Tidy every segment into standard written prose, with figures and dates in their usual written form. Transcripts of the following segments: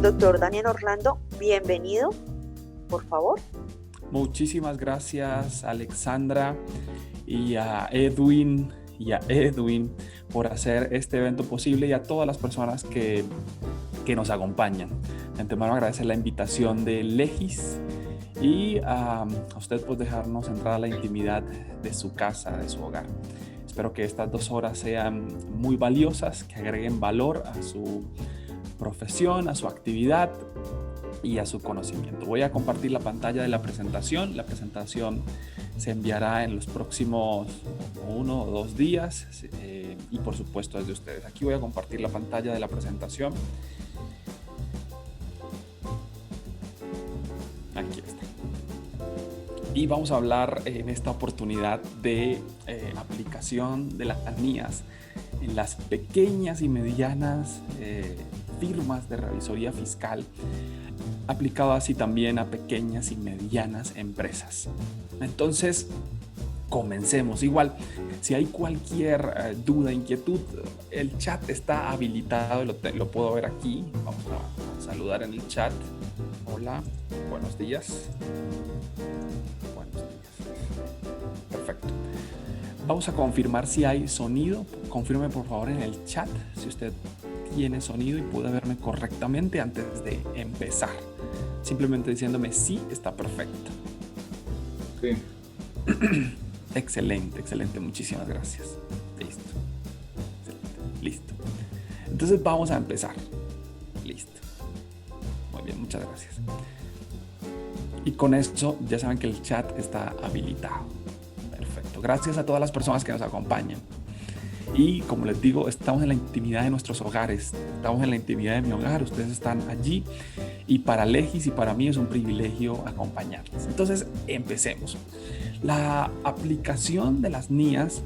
doctor Daniel Orlando, bienvenido, por favor. Muchísimas gracias, Alexandra, y a Edwin por hacer este evento posible, y a todas las personas que nos acompañan. De antemano agradecer la invitación de Legis y a usted por dejarnos entrar a la intimidad de su casa, de su hogar. Espero que estas 2 horas sean muy valiosas, que agreguen valor a su profesión, a su actividad y a su conocimiento. Voy a compartir la pantalla de la presentación. La presentación se enviará en los próximos 1 o 2 días y por supuesto es de ustedes. Aquí voy a compartir la pantalla de la presentación. Aquí está. Y vamos a hablar en esta oportunidad de aplicación de las NIAs en las pequeñas y medianas firmas de revisoría fiscal, aplicado así también a pequeñas y medianas empresas. Entonces, comencemos. Igual, si hay cualquier duda, inquietud, el chat está habilitado, lo puedo ver aquí. Vamos a saludar en el chat. Hola, buenos días. Buenos días. Perfecto. Vamos a confirmar si hay sonido. Confirme por favor en el chat si usted tiene sonido y puede verme correctamente antes de empezar. Simplemente diciéndome sí, está perfecto. Sí. Excelente, excelente. Muchísimas gracias. Listo. Excelente. Listo. Entonces vamos a empezar. Listo. Muy bien, muchas gracias. Y con eso ya saben que el chat está habilitado. Perfecto. Gracias a todas las personas que nos acompañan. Y como les digo, estamos en la intimidad de nuestros hogares. Estamos en la intimidad de mi hogar. Ustedes están allí. Y para Legis y para mí es un privilegio acompañarles. Entonces, empecemos. La aplicación de las NIAs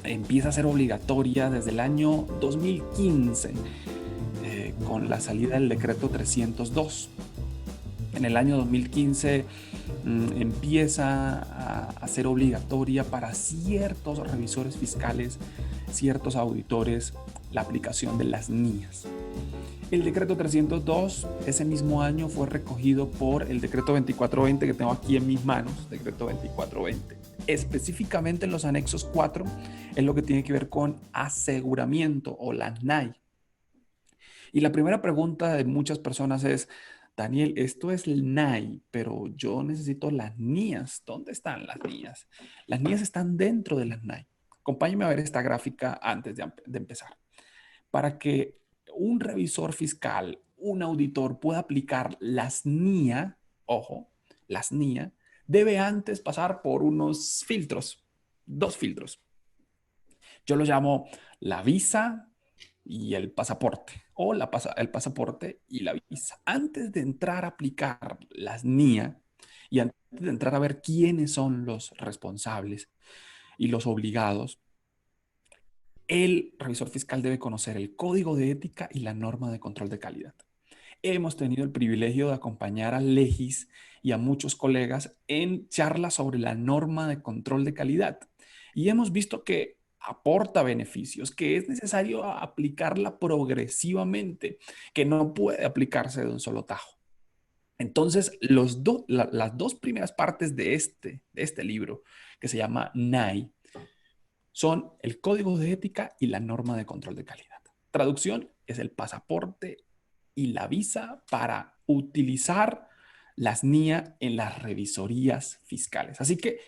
empieza a ser obligatoria desde el año 2015 con la salida del decreto 302. En el año 2015 empieza a ser obligatoria para ciertos revisores fiscales, ciertos auditores, la aplicación de las NIAs. El decreto 302 ese mismo año fue recogido por el decreto 2420 que tengo aquí en mis manos, decreto 2420. Específicamente en los anexos 4 es lo que tiene que ver con aseguramiento o la NAI. Y la primera pregunta de muchas personas es: Daniel, esto es el NAI, pero yo necesito las NIAs. ¿Dónde están las NIAs? Las NIAs están dentro de las NAI. Acompáñenme a ver esta gráfica antes de empezar. Para que un revisor fiscal, un auditor pueda aplicar las NIA, ojo, las NIA, debe antes pasar por unos filtros, 2 filtros. Yo lo llamo la visa y el pasaporte, o el pasaporte y la visa. Antes de entrar a aplicar las NIA y antes de entrar a ver quiénes son los responsables y los obligados, el revisor fiscal debe conocer el código de ética y la norma de control de calidad. Hemos tenido el privilegio de acompañar a Legis y a muchos colegas en charlas sobre la norma de control de calidad. Y hemos visto que aporta beneficios, que es necesario aplicarla progresivamente, que no puede aplicarse de un solo tajo. Entonces, las 2 primeras partes de este libro, que se llama NAI, son el código de ética y la norma de control de calidad. Traducción es el pasaporte y la visa para utilizar las NIA en las revisorías fiscales. Así que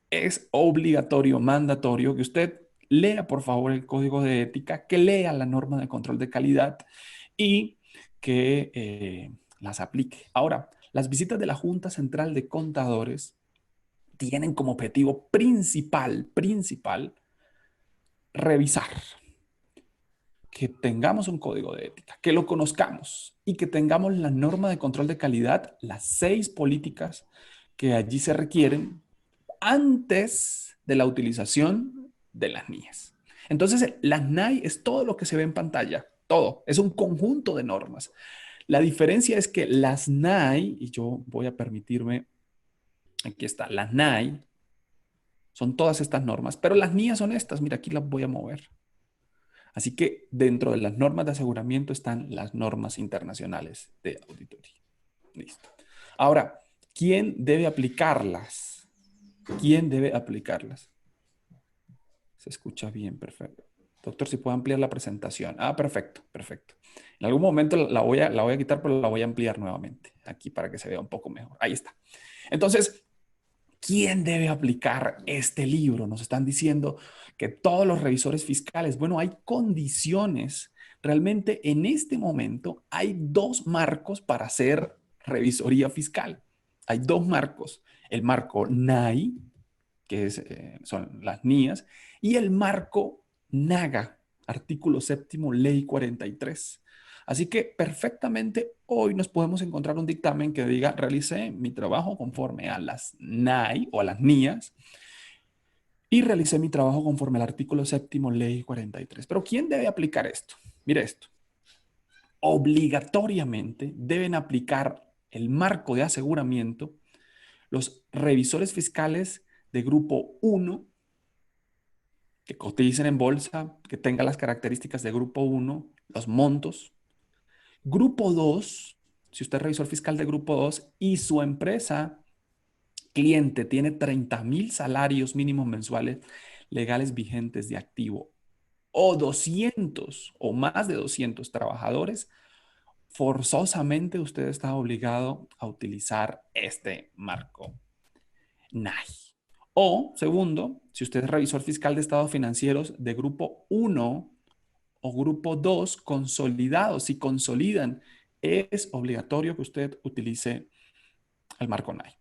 es obligatorio, mandatorio que usted lea, por favor, el código de ética, que lea la norma de control de calidad y que las aplique. Ahora, las visitas de la Junta Central de Contadores tienen como objetivo principal, revisar, que tengamos un código de ética, que lo conozcamos y que tengamos la norma de control de calidad, las 6 políticas que allí se requieren antes de la utilización de las NIAs. Entonces, las NAI es todo lo que se ve en pantalla, todo, es un conjunto de normas. La diferencia es que las NAI, y yo voy a permitirme, aquí está, las NAI son todas estas normas, pero las NIAs son estas, mira, aquí las voy a mover. Así que dentro de las normas de aseguramiento están las normas internacionales de auditoría. Listo. Ahora, ¿quién debe aplicarlas? ¿Quién debe aplicarlas? Se escucha bien, perfecto. Doctor, si puede ampliar la presentación. Ah, perfecto, perfecto. En algún momento la voy a quitar, pero la voy a ampliar nuevamente aquí para que se vea un poco mejor. Ahí está. Entonces, ¿quién debe aplicar este libro? Nos están diciendo que todos los revisores fiscales, bueno, hay condiciones. Realmente en este momento hay dos marcos para hacer revisoría fiscal. Hay dos marcos. El marco NAI, que son las NIAS, y el marco NAGA, artículo séptimo, ley 43. Así que perfectamente hoy nos podemos encontrar un dictamen que diga, realicé mi trabajo conforme a las NAI o a las NIAS y realicé mi trabajo conforme al artículo séptimo, ley 43. Pero ¿quién debe aplicar esto? Mire esto. Obligatoriamente deben aplicar el marco de aseguramiento los revisores fiscales de grupo 1 que coticen en bolsa, que tengan las características de grupo 1, los montos. Grupo 2, si usted es revisor fiscal de grupo 2 y su empresa cliente tiene 30,000 salarios mínimos mensuales legales vigentes de activo o 200 o más de 200 trabajadores, forzosamente usted está obligado a utilizar este marco NAI. O, segundo, si usted es revisor fiscal de estados financieros de grupo 1 o grupo 2 consolidados, si consolidan, es obligatorio que usted utilice el marco NAI.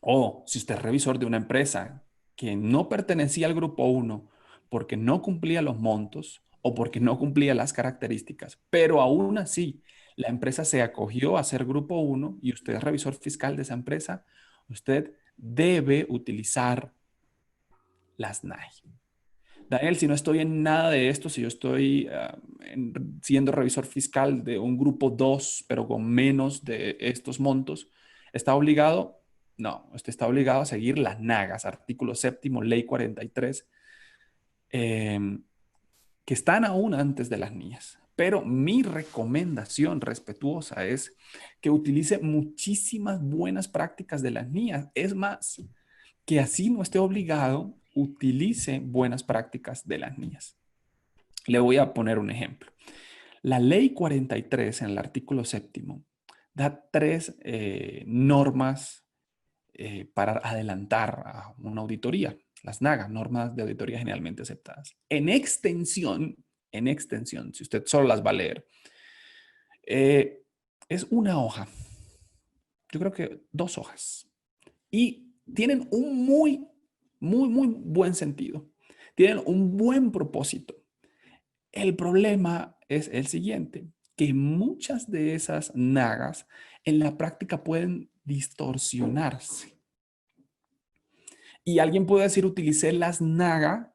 O si usted es revisor de una empresa que no pertenecía al grupo 1 porque no cumplía los montos o porque no cumplía las características, pero aún así la empresa se acogió a ser grupo 1 y usted es revisor fiscal de esa empresa, usted debe utilizar las NAI. Daniel, si no estoy en nada de esto, si yo estoy siendo revisor fiscal de un grupo 2, pero con menos de estos montos, ¿está obligado? No, usted está obligado a seguir las NAGAS, artículo séptimo, ley 43, que están aún antes de las NIAS. Pero mi recomendación respetuosa es que utilice muchísimas buenas prácticas de las NIAS. Es más, que así no esté obligado, utilice buenas prácticas de las NIAS. Le voy a poner un ejemplo. La ley 43 en el artículo séptimo da tres normas para adelantar a una auditoría, las NAGA, normas de auditoría generalmente aceptadas. En extensión, si usted solo las va a leer, es una hoja. Yo creo que 2 hojas. Y tienen un muy buen sentido. Tienen un buen propósito. El problema es el siguiente, que muchas de esas nagas en la práctica pueden distorsionarse. Y alguien puede decir, utilicé las nagas,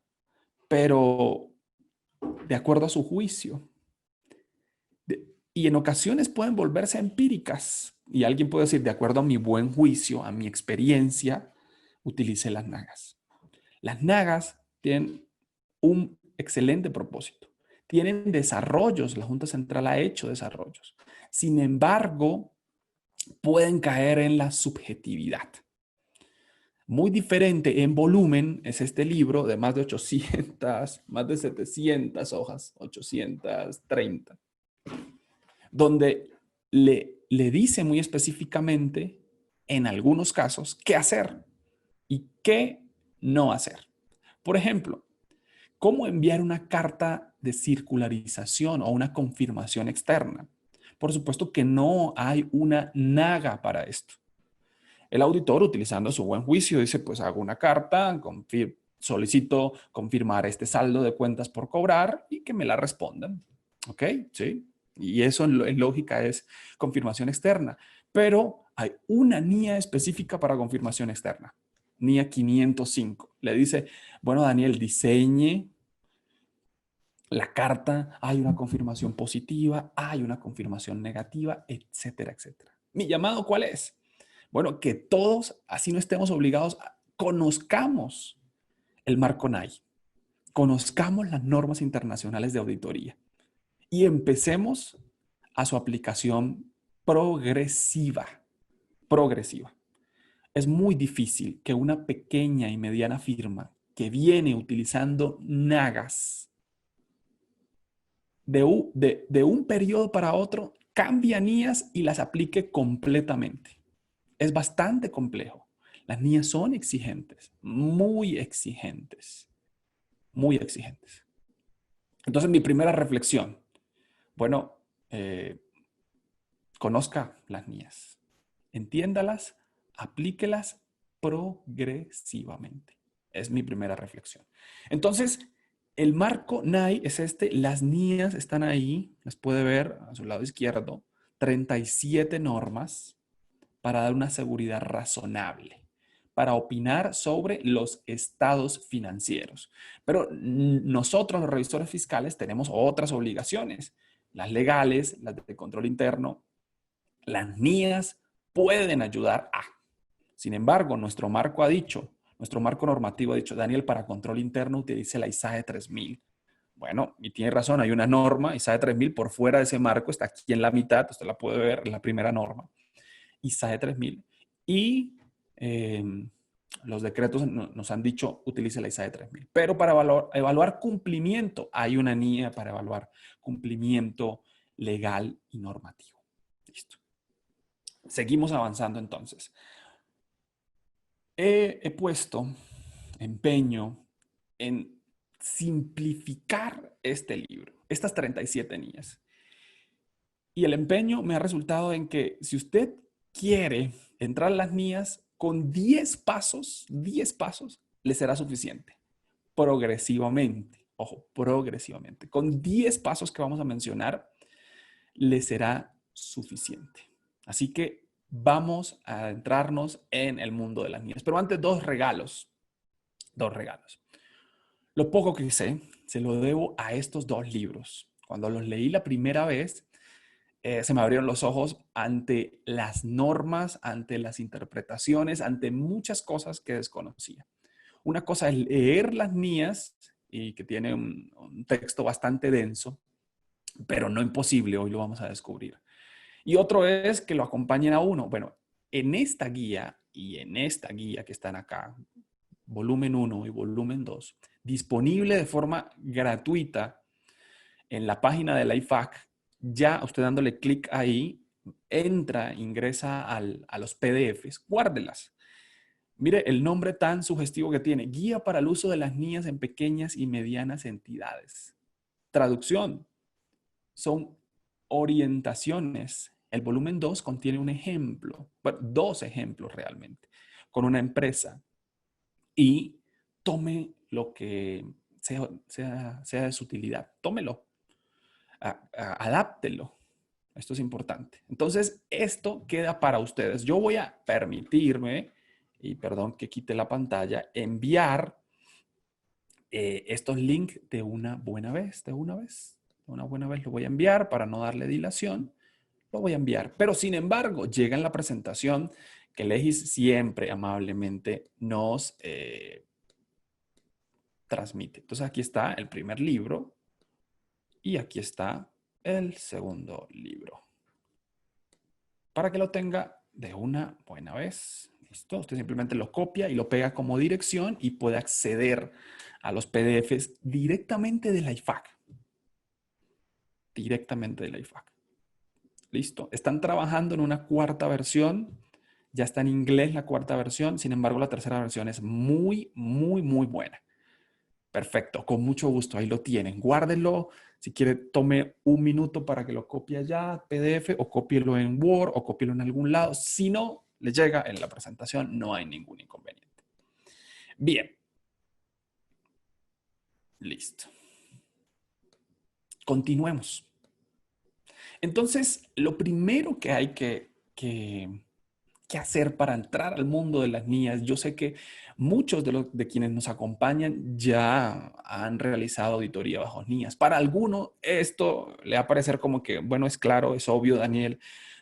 pero de acuerdo a su juicio. Y en ocasiones pueden volverse empíricas. Y alguien puede decir, de acuerdo a mi buen juicio, a mi experiencia, utilicé las nagas. Las nagas tienen un excelente propósito. Tienen desarrollos, la Junta Central ha hecho desarrollos. Sin embargo, pueden caer en la subjetividad. Muy diferente en volumen es este libro de más de 800, más de 700 hojas, 830, donde le dice muy específicamente, en algunos casos, qué hacer y qué no hacer. Por ejemplo, ¿cómo enviar una carta de circularización o una confirmación externa? Por supuesto que no hay una naga para esto. El auditor, utilizando su buen juicio, dice, pues hago una carta, solicito confirmar este saldo de cuentas por cobrar y que me la respondan. ¿Ok? Sí. Y eso en lógica es confirmación externa. Pero hay una NIA específica para confirmación externa. NIA 505. Le dice, bueno, Daniel, diseñe la carta, hay una confirmación positiva, hay una confirmación negativa, etcétera, etcétera. ¿Mi llamado cuál es? Bueno, que todos, así no estemos obligados, conozcamos el marco NAI. conozcamos las normas internacionales de auditoría y empecemos a su aplicación progresiva. Progresiva. Es muy difícil que una pequeña y mediana firma que viene utilizando NAGAS de un periodo para otro cambie a NIAS y las aplique completamente. Es bastante complejo. Las NIAS son exigentes, muy exigentes, muy exigentes. Entonces, mi primera reflexión, bueno, conozca las NIAS, entiéndalas, aplíquelas progresivamente. Es mi primera reflexión. Entonces, el marco NAI es este, las NIAS están ahí, las puede ver a su lado izquierdo, 37 normas para dar una seguridad razonable, para opinar sobre los estados financieros. Pero nosotros, los revisores fiscales, tenemos otras obligaciones, las legales, las de control interno. Las NIAS pueden ayudar a. Sin embargo, nuestro marco normativo ha dicho, Daniel, para control interno utilice la ISAE 3000. Bueno, y tiene razón, hay una norma, ISAE 3000, por fuera de ese marco, está aquí en la mitad, usted la puede ver, la primera norma, ISAE 3000. Y los decretos nos han dicho, utilice la ISAE 3000. Pero para evaluar cumplimiento, hay una NIA para evaluar cumplimiento legal y normativo. Listo. Seguimos avanzando entonces. He puesto empeño en simplificar este libro, estas 37 NIAs. Y el empeño me ha resultado en que si usted quiere entrar a las NIAs, con 10 pasos, le será suficiente. Progresivamente, ojo, progresivamente. Con 10 pasos que vamos a mencionar, le será suficiente. Así que vamos a adentrarnos en el mundo de las NIAs. Pero antes, dos regalos. Lo poco que sé, se lo debo a estos dos libros. Cuando los leí la primera vez, se me abrieron los ojos ante las normas, ante las interpretaciones, ante muchas cosas que desconocía. Una cosa es leer las NIAs, y que tiene un texto bastante denso, pero no imposible, hoy lo vamos a descubrir. Y otro es que lo acompañen a uno. Bueno, en esta guía y en esta guía que están acá, volumen 1 y volumen 2, disponible de forma gratuita en la página de la IFAC, ya usted dándole clic ahí, entra, ingresa a los PDFs, guárdelas. Mire el nombre tan sugestivo que tiene, Guía para el uso de las NIAs en pequeñas y medianas entidades. Traducción, son orientaciones. El volumen 2 contiene un ejemplo, bueno, dos ejemplos realmente, con una empresa. Y tome lo que sea de su utilidad. Tómelo, adáptelo. Esto es importante. Entonces, esto queda para ustedes. Yo voy a permitirme, y perdón que quite la pantalla, enviar estos links de una buena vez, de una buena vez lo voy a enviar para no darle dilación. Lo voy a enviar. Pero sin embargo, llega en la presentación que Legis siempre amablemente nos transmite. Entonces aquí está el primer libro y aquí está el segundo libro. Para que lo tenga de una buena vez. ¿Listo? Usted simplemente lo copia y lo pega como dirección y puede acceder a los PDFs directamente de la IFAC. Directamente de la IFAC. ¿Listo? Están trabajando en una cuarta versión. Ya está en inglés la cuarta versión. Sin embargo, la tercera versión es muy, muy, muy buena. Perfecto. Con mucho gusto. Ahí lo tienen. Guárdenlo. Si quiere, tome un minuto para que lo copie allá, PDF, o cópielo en Word, o cópielo en algún lado. Si no le llega en la presentación, no hay ningún inconveniente. Bien. Listo. Continuemos. Entonces, lo primero que hay que hacer para entrar al mundo de las NIAs, yo sé que muchos de quienes nos acompañan ya han realizado auditoría bajo NIAs. Para alguno esto le va a parecer como que, bueno, es claro, es obvio, Daniel.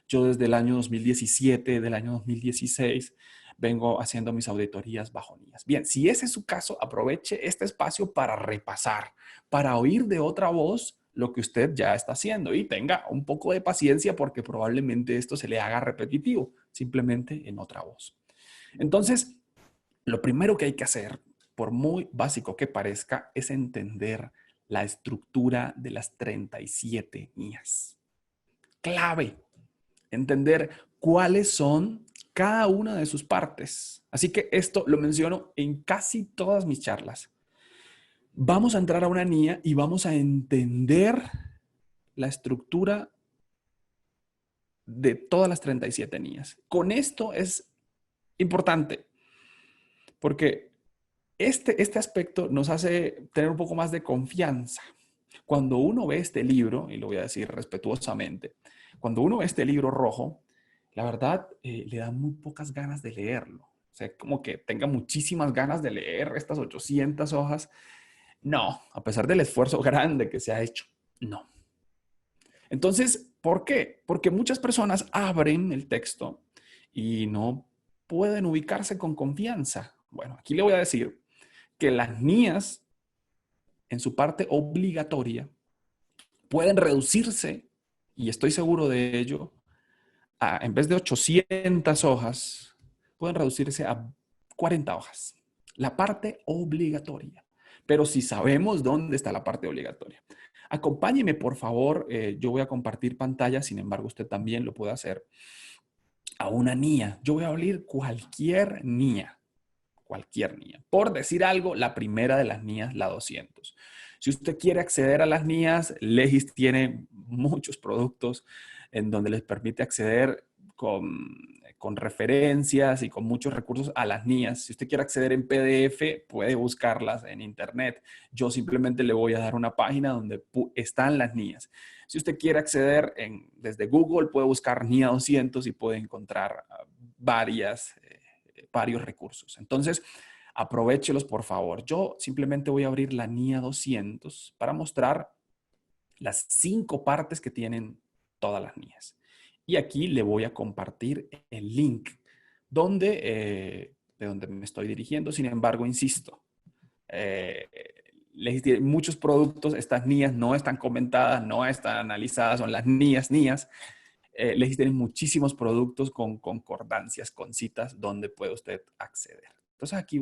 Yo desde el año 2017, del año 2016, vengo haciendo mis auditorías bajo NIAS. Bien, si ese es su caso, aproveche este espacio para repasar, para oír de otra voz lo que usted ya está haciendo y tenga un poco de paciencia porque probablemente esto se le haga repetitivo, simplemente en otra voz. Entonces, lo primero que hay que hacer, por muy básico que parezca, es entender la estructura de las 37 NIAS. Clave, entender cuáles son cada una de sus partes. Así que esto lo menciono en casi todas mis charlas. Vamos a entrar a una NIA y vamos a entender la estructura de todas las 37 NIAs. Con esto es importante porque este aspecto nos hace tener un poco más de confianza. Cuando uno ve este libro, y lo voy a decir respetuosamente, cuando uno ve este libro rojo, la verdad le da muy pocas ganas de leerlo. O sea, como que tenga muchísimas ganas de leer estas 800 hojas. No, a pesar del esfuerzo grande que se ha hecho, no. Entonces, ¿por qué? Porque muchas personas abren el texto y no pueden ubicarse con confianza. Bueno, aquí le voy a decir que las NIAs, en su parte obligatoria, pueden reducirse, y estoy seguro de ello, en vez de 800 hojas, pueden reducirse a 40 hojas. La parte obligatoria. Pero si sabemos dónde está la parte obligatoria. Acompáñeme, por favor. Yo voy a compartir pantalla, sin embargo, usted también lo puede hacer. A una NIA. Yo voy a abrir cualquier NIA. Cualquier NIA. Por decir algo, la primera de las NIAs, la 200. Si usted quiere acceder a las NIAs, Legis tiene muchos productos en donde les permite acceder con referencias y con muchos recursos a las NIAs. Si usted quiere acceder en PDF, puede buscarlas en internet. Yo simplemente le voy a dar una página donde están las NIAs. Si usted quiere acceder desde Google, puede buscar NIA 200 y puede encontrar varios recursos. Entonces, aprovéchelos, por favor. Yo simplemente voy a abrir la NIA 200 para mostrar las 5 partes que tienen todas las NIAs. Y aquí le voy a compartir el link de donde me estoy dirigiendo. Sin embargo, insisto, muchos productos, estas NIAs no están comentadas, no están analizadas, son las NIAs. Legis tiene muchísimos productos con concordancias, con citas, donde puede usted acceder. Entonces aquí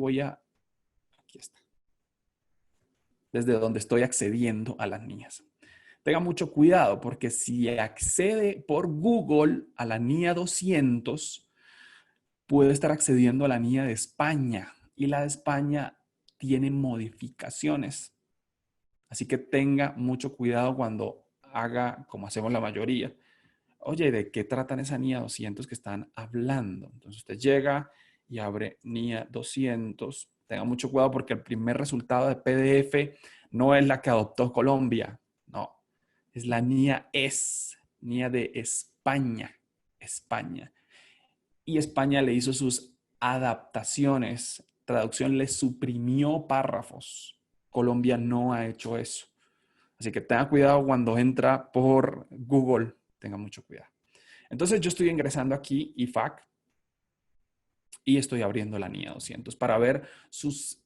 está, desde donde estoy accediendo a las NIAs. Tenga mucho cuidado porque si accede por Google a la NIA 200, puede estar accediendo a la NIA de España y la de España tiene modificaciones. Así que tenga mucho cuidado cuando haga como hacemos la mayoría. Oye, ¿de qué tratan esa NIA 200 que están hablando? Entonces usted llega y abre NIA 200. Tenga mucho cuidado porque el primer resultado de PDF no es la que adoptó Colombia. No, es la NIA NIA de España. España. Y España le hizo sus adaptaciones. Traducción le suprimió párrafos. Colombia no ha hecho eso. Así que tenga cuidado cuando entra por Google. Tenga mucho cuidado. Entonces yo estoy ingresando aquí IFAC y estoy abriendo la NIA 200 para ver sus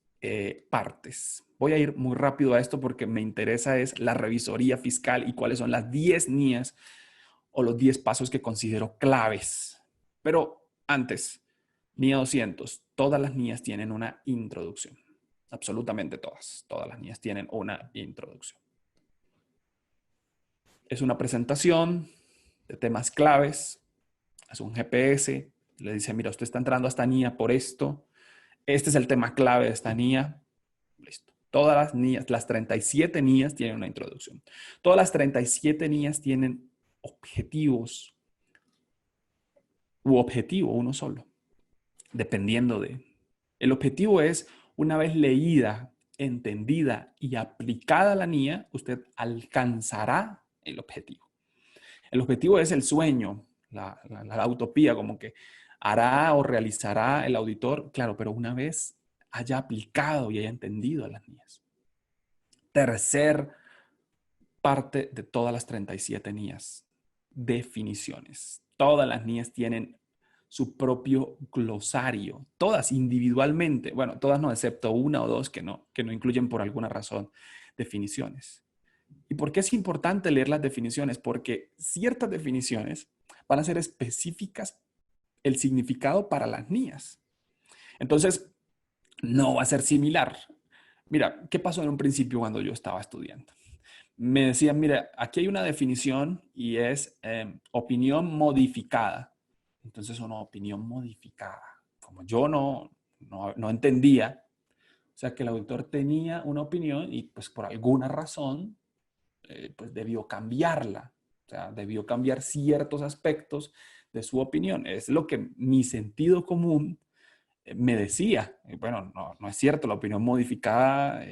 partes. Voy a ir muy rápido a esto porque me interesa es la revisoría fiscal y cuáles son las 10 NIAs o los 10 pasos que considero claves. Pero antes, NIA 200, todas las NIAs tienen una introducción. Absolutamente todas. Todas las NIAs tienen una introducción. Es una presentación de temas claves. Es un GPS. Le dice, mira, usted está entrando a esta NIA por esto. Este es el tema clave de esta NIA. Listo. Todas las NIAs, las 37 NIAs tienen una introducción. Todas las 37 NIAs tienen objetivos u objetivo, uno solo, dependiendo de. El objetivo es, una vez leída, entendida y aplicada la NIA, usted alcanzará el objetivo. El objetivo es el sueño, la utopía, como que hará o realizará el auditor, claro, pero una vez haya aplicado y haya entendido las NIAs. Tercer parte de todas las 37 NIAs, definiciones. Todas las NIAs tienen su propio glosario, todas individualmente, bueno, todas no, excepto una o dos que no incluyen por alguna razón definiciones. ¿Y por qué es importante leer las definiciones? Porque ciertas definiciones van a ser específicas el significado para las niñas. Entonces, no va a ser similar. Mira, ¿qué pasó en un principio cuando yo estaba estudiando? Me decían, mira, aquí hay una definición y es opinión modificada. Entonces, una opinión modificada. Como yo no entendía, o sea, que el autor tenía una opinión y pues por alguna razón, pues debió cambiarla. O sea, debió cambiar ciertos aspectos de su opinión. Es lo que mi sentido común me decía. Bueno, no es cierto, la opinión modificada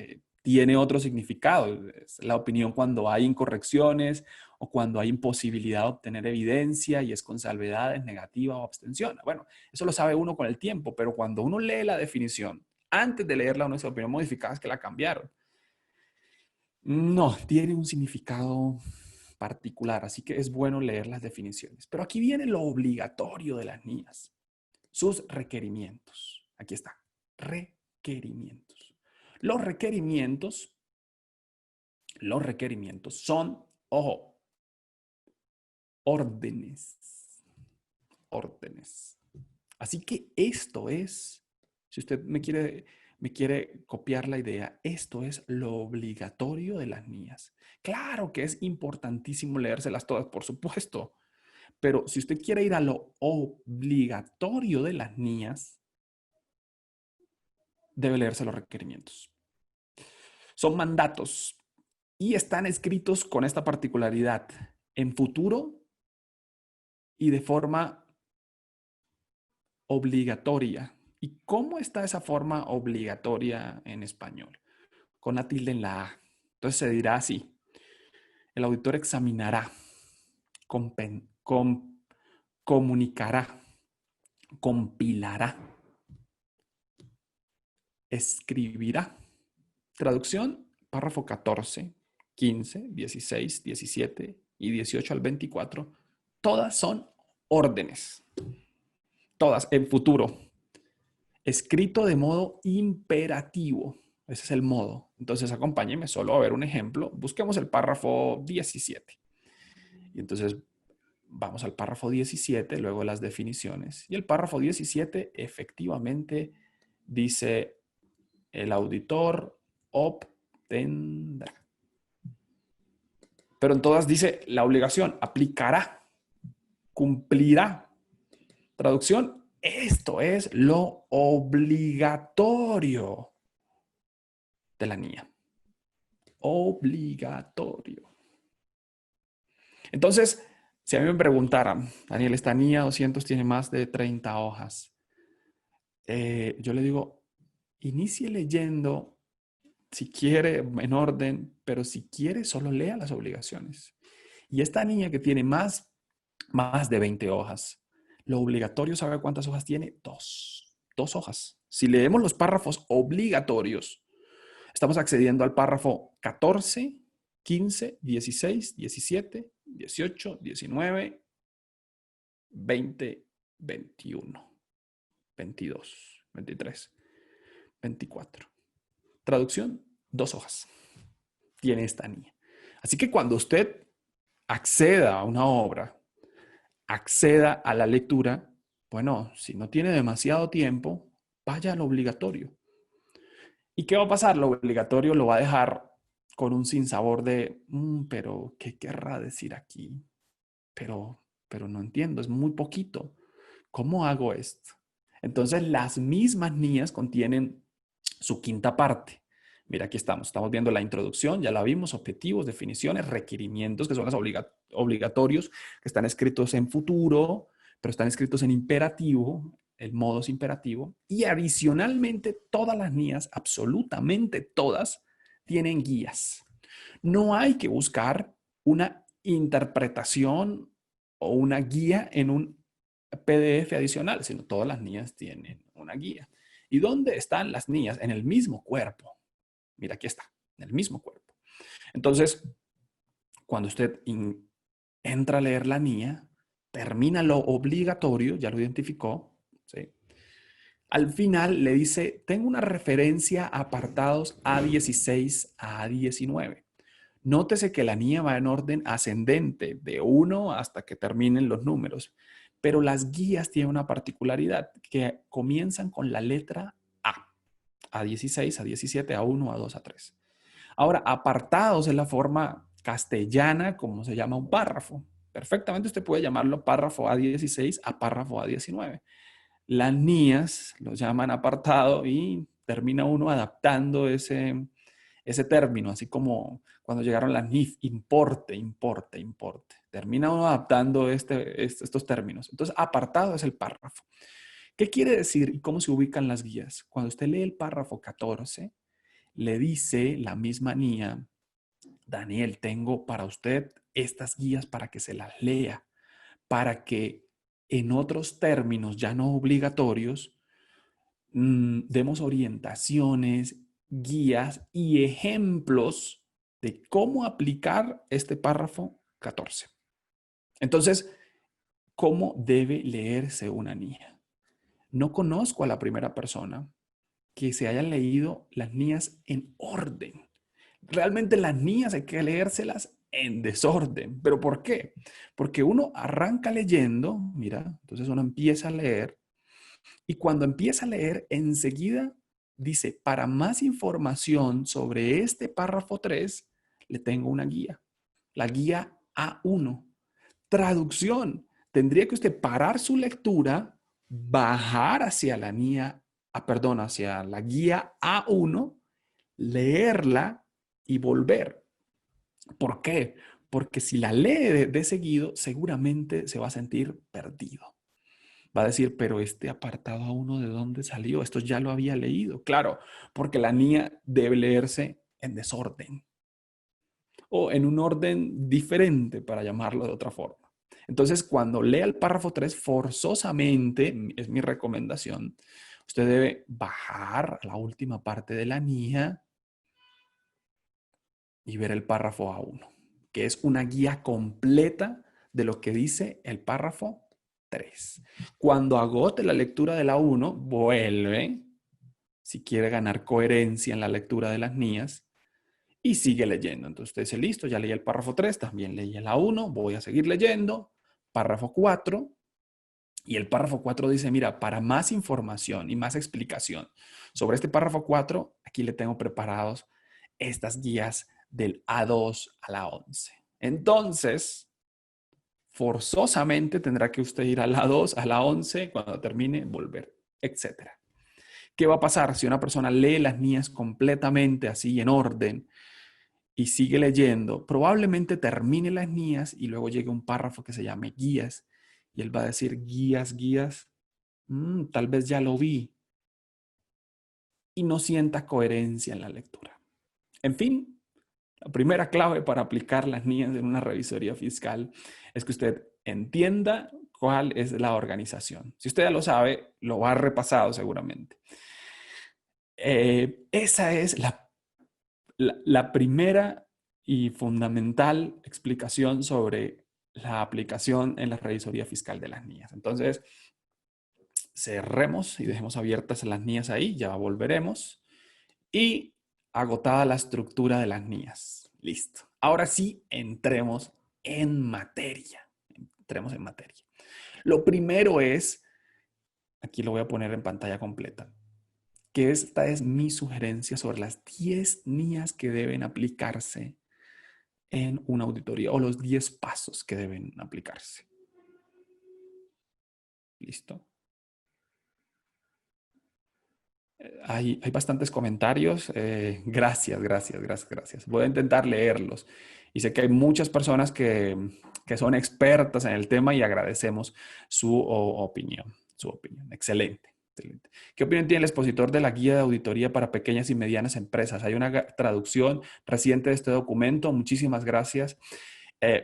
tiene otro significado. Es la opinión cuando hay incorrecciones o cuando hay imposibilidad de obtener evidencia y es con salvedades, negativa o abstención. Bueno, eso lo sabe uno con el tiempo, pero cuando uno lee la definición, antes de leerla, uno dice opinión modificada es que la cambiaron. No, tiene un significado particular, así que es bueno leer las definiciones. Pero aquí viene lo obligatorio de las niñas, sus requerimientos. Aquí está, requerimientos. Los requerimientos son, ojo, órdenes. Órdenes. Así que esto es, si usted me quiere copiar la idea, esto es lo obligatorio de las niñas. Claro que es importantísimo leérselas todas, por supuesto, pero si usted quiere ir a lo obligatorio de las niñas, debe leerse los requerimientos. Son mandatos y están escritos con esta particularidad en futuro y de forma obligatoria. ¿Y cómo está esa forma obligatoria en español? Con la tilde en la A. Entonces se dirá así. El auditor examinará, comunicará, compilará, escribirá. Traducción, párrafo 14, 15, 16, 17 y 18 al 24. Todas son órdenes. Todas en futuro. Escrito de modo imperativo. Ese es el modo. Entonces, acompáñenme solo a ver un ejemplo. Busquemos el párrafo 17. Y entonces vamos al párrafo 17, luego las definiciones. Y el párrafo 17 efectivamente dice, el auditor obtendrá. Pero en todas dice la obligación, aplicará, cumplirá. Traducción, esto es lo obligatorio de la niña. Obligatorio. Entonces, si a mí me preguntaran, Daniel, esta niña 200 tiene más de 30 hojas. Yo le digo, inicie leyendo, si quiere, en orden, pero si quiere, solo lea las obligaciones. Y esta niña que tiene más de 20 hojas, lo obligatorio, ¿sabe cuántas hojas tiene? Dos hojas. Si leemos los párrafos obligatorios, estamos accediendo al párrafo 14, 15, 16, 17, 18, 19, 20, 21, 22, 23, 24. Traducción, 2 hojas tiene esta niña. Así que cuando usted acceda a una obra, acceda a la lectura, bueno, si no tiene demasiado tiempo, vaya a lo obligatorio. ¿Y qué va a pasar? Lo obligatorio lo va a dejar con un sinsabor de, pero ¿qué querrá decir aquí? Pero no entiendo, es muy poquito. ¿Cómo hago esto? Entonces, las mismas niñas contienen su quinta parte. Mira, aquí estamos viendo la introducción, ya la vimos, objetivos, definiciones, requerimientos, que son los obligatorios, que están escritos en futuro, pero están escritos en imperativo, el modo es imperativo, y adicionalmente todas las niñas, absolutamente todas, tienen guías. No hay que buscar una interpretación o una guía en un PDF adicional, sino todas las niñas tienen una guía. ¿Y dónde están las niñas? En el mismo cuerpo. Mira, aquí está, en el mismo cuerpo. Entonces, cuando usted entra a leer la niña, termina lo obligatorio, ya lo identificó, ¿sí? Al final le dice, tengo una referencia a apartados A16 a A19. Nótese que la niña va en orden ascendente, de 1 hasta que terminen los números. Pero las guías tienen una particularidad, que comienzan con la letra A. A16, A17, A1, A2, A3. Ahora, apartados es la forma castellana como se llama un párrafo. Perfectamente usted puede llamarlo párrafo A16 a párrafo A19. Las NIAs lo llaman apartado y termina uno adaptando ese término, así como cuando llegaron las NIF, importe, importe, importe. Termina uno adaptando estos términos. Entonces, apartado es el párrafo. ¿Qué quiere decir y cómo se ubican las guías? Cuando usted lee el párrafo 14, le dice la misma NIA, Daniel, tengo para usted estas guías para que se las lea, para que en otros términos ya no obligatorios, demos orientaciones, guías y ejemplos de cómo aplicar este párrafo 14. Entonces, ¿cómo debe leerse una niña? No conozco a la primera persona que se hayan leído las niñas en orden. Realmente las niñas hay que leérselas en desorden. ¿Pero por qué? Porque uno arranca leyendo, mira, entonces uno empieza a leer y cuando empieza a leer, enseguida dice, para más información sobre este párrafo 3, le tengo una guía. La guía A1. Traducción. Tendría que usted parar su lectura, bajar hacia la guía, hacia la guía A1, leerla y volver. ¿Por qué? Porque si la lee de seguido, seguramente se va a sentir perdido. Va a decir, pero este apartado A1, ¿de dónde salió? Esto ya lo había leído. Claro, porque la niña debe leerse en desorden o en un orden diferente, para llamarlo de otra forma. Entonces, cuando lea el párrafo 3, forzosamente, es mi recomendación, usted debe bajar a la última parte de la niña y ver el párrafo A1, que es una guía completa de lo que dice el párrafo 3. Cuando agote la lectura de la 1, vuelve, si quiere ganar coherencia en la lectura de las niñas, y sigue leyendo. Entonces usted dice, listo, ya leí el párrafo 3, también leí la 1, voy a seguir leyendo. Párrafo 4, y el párrafo 4 dice, mira, para más información y más explicación sobre este párrafo 4, aquí le tengo preparados estas guías del A2 a la 11. Entonces, forzosamente tendrá que usted ir a la 2, a la 11, cuando termine, volver, etc. ¿Qué va a pasar si una persona lee las guías completamente así en orden y sigue leyendo? Probablemente termine las guías y luego llegue un párrafo que se llame guías y él va a decir guías, guías, tal vez ya lo vi, y no sienta coherencia en la lectura. En fin, la primera clave para aplicar las NIAs en una revisoría fiscal es que usted entienda cuál es la organización. Si usted ya lo sabe, lo ha repasado seguramente. Esa es la primera y fundamental explicación sobre la aplicación en la revisoría fiscal de las NIAs. Entonces, cerremos y dejemos abiertas las NIAs ahí, ya volveremos. Y agotada la estructura de las NIAs. Listo. Ahora sí, entremos en materia. Entremos en materia. Lo primero es, aquí lo voy a poner en pantalla completa, que esta es mi sugerencia sobre las 10 NIAs que deben aplicarse en una auditoría o los 10 pasos que deben aplicarse. ¿Listo? Hay bastantes comentarios. Gracias. Voy a intentar leerlos. Y sé que hay muchas personas que son expertas en el tema y agradecemos su opinión. Excelente. ¿Qué opinión tiene el expositor de la guía de auditoría para pequeñas y medianas empresas? Hay una traducción reciente de este documento. Muchísimas gracias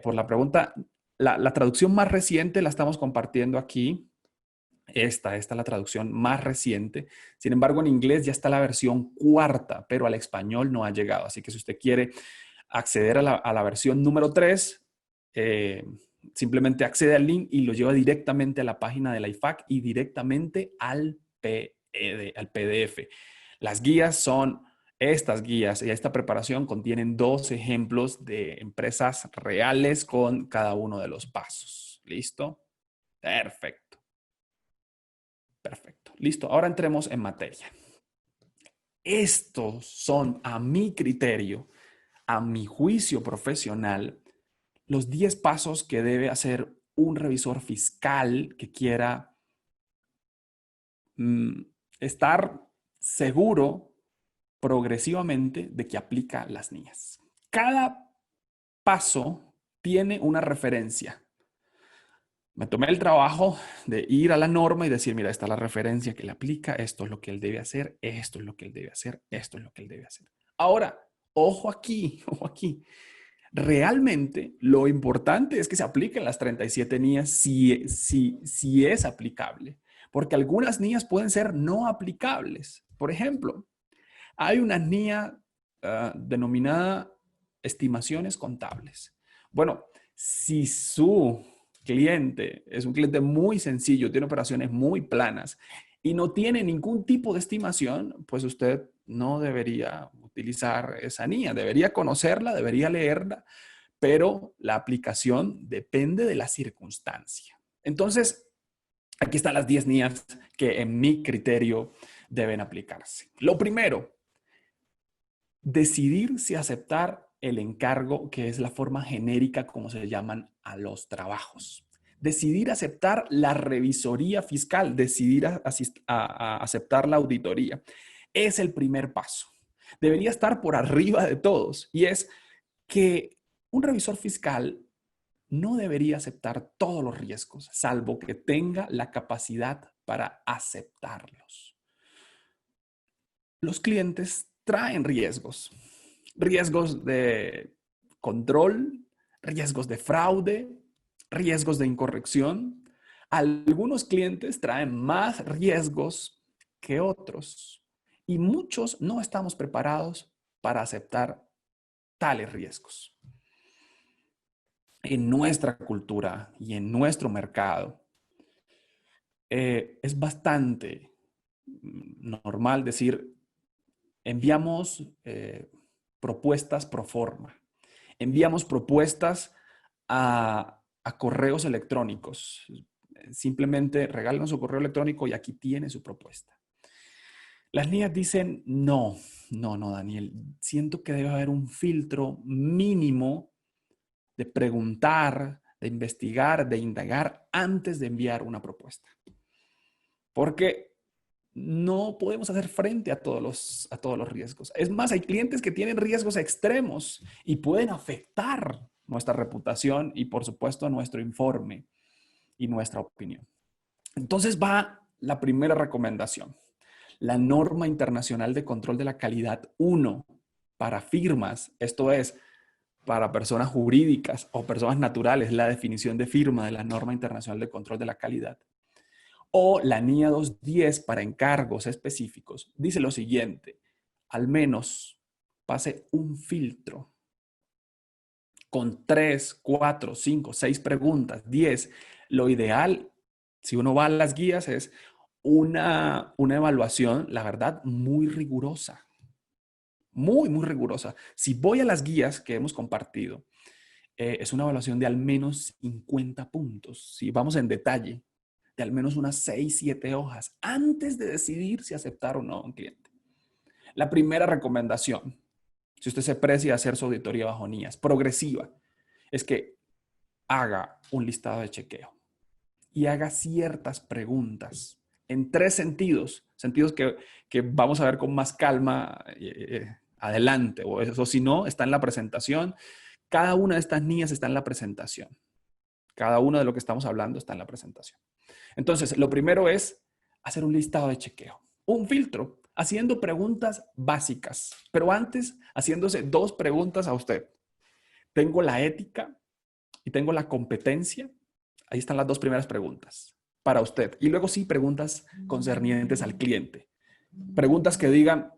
por la pregunta. La traducción más reciente la estamos compartiendo aquí. Esta es la traducción más reciente. Sin embargo, en inglés ya está la versión cuarta, pero al español no ha llegado. Así que si usted quiere acceder a la versión número 3, simplemente accede al link y lo lleva directamente a la página del IFAC y directamente al PDF. Las guías son, estas guías y esta preparación contienen 2 ejemplos de empresas reales con cada uno de los pasos. ¿Listo? Perfecto. Perfecto. Listo. Ahora entremos en materia. Estos son, a mi criterio, a mi juicio profesional, los 10 pasos que debe hacer un revisor fiscal que quiera estar seguro progresivamente de que aplica las NIAS. Cada paso tiene una referencia. Me tomé el trabajo de ir a la norma y decir, mira, esta es la referencia que le aplica, esto es lo que él debe hacer, esto es lo que él debe hacer, esto es lo que él debe hacer. Ahora, ojo aquí, ojo aquí. Realmente lo importante es que se apliquen las 37 NIAS si es aplicable, porque algunas NIAS pueden ser no aplicables. Por ejemplo, hay una NIA denominada estimaciones contables. Bueno, si su cliente es un cliente muy sencillo, tiene operaciones muy planas y no tiene ningún tipo de estimación, pues usted no debería utilizar esa NIA. Debería conocerla, debería leerla, pero la aplicación depende de la circunstancia. Entonces, aquí están las 10 NIAs que en mi criterio deben aplicarse. Lo primero, decidir si aceptar el encargo, que es la forma genérica como se llaman a los trabajos. Decidir aceptar la revisoría fiscal, decidir a aceptar la auditoría. Es el primer paso. Debería estar por arriba de todos y es que un revisor fiscal no debería aceptar todos los riesgos, salvo que tenga la capacidad para aceptarlos. Los clientes traen riesgos. Riesgos de control, riesgos de fraude, riesgos de incorrección. Algunos clientes traen más riesgos que otros y muchos no estamos preparados para aceptar tales riesgos. En nuestra cultura y en nuestro mercado es bastante normal decir, enviamos propuestas pro forma. Enviamos propuestas a correos electrónicos. Simplemente regálenos su correo electrónico y aquí tiene su propuesta. Las NIAs dicen, no, Daniel. Siento que debe haber un filtro mínimo de preguntar, de investigar, de indagar antes de enviar una propuesta. Porque no podemos hacer frente a todos los riesgos. Es más, hay clientes que tienen riesgos extremos y pueden afectar nuestra reputación y, por supuesto, nuestro informe y nuestra opinión. Entonces va la primera recomendación. La norma internacional de control de la calidad 1 para firmas, esto es, para personas jurídicas o personas naturales, la definición de firma de la norma internacional de control de la calidad. O la NIA 210 para encargos específicos, dice lo siguiente, al menos pase un filtro con 3, 4, 5, 6 preguntas, 10. Lo ideal, si uno va a las guías, es una evaluación, la verdad, muy rigurosa. Muy rigurosa. Si voy a las guías que hemos compartido, es una evaluación de al menos 50 puntos. Si vamos en detalle, de al menos unas 6, 7 hojas antes de decidir si aceptar o no a un cliente. La primera recomendación, si usted se precia a hacer su auditoría bajo NIAS progresiva, es que haga un listado de chequeo y haga ciertas preguntas en 3 sentidos, sentidos que vamos a ver con más calma adelante, o eso si no, está en la presentación. Cada una de estas NIAS está en la presentación. Cada uno de lo que estamos hablando está en la presentación. Entonces, lo primero es hacer un listado de chequeo, un filtro, haciendo preguntas básicas, pero antes haciéndose 2 preguntas a usted. ¿Tengo la ética y tengo la competencia? Ahí están las 2 primeras preguntas para usted. Y luego sí, preguntas concernientes al cliente. Preguntas que digan,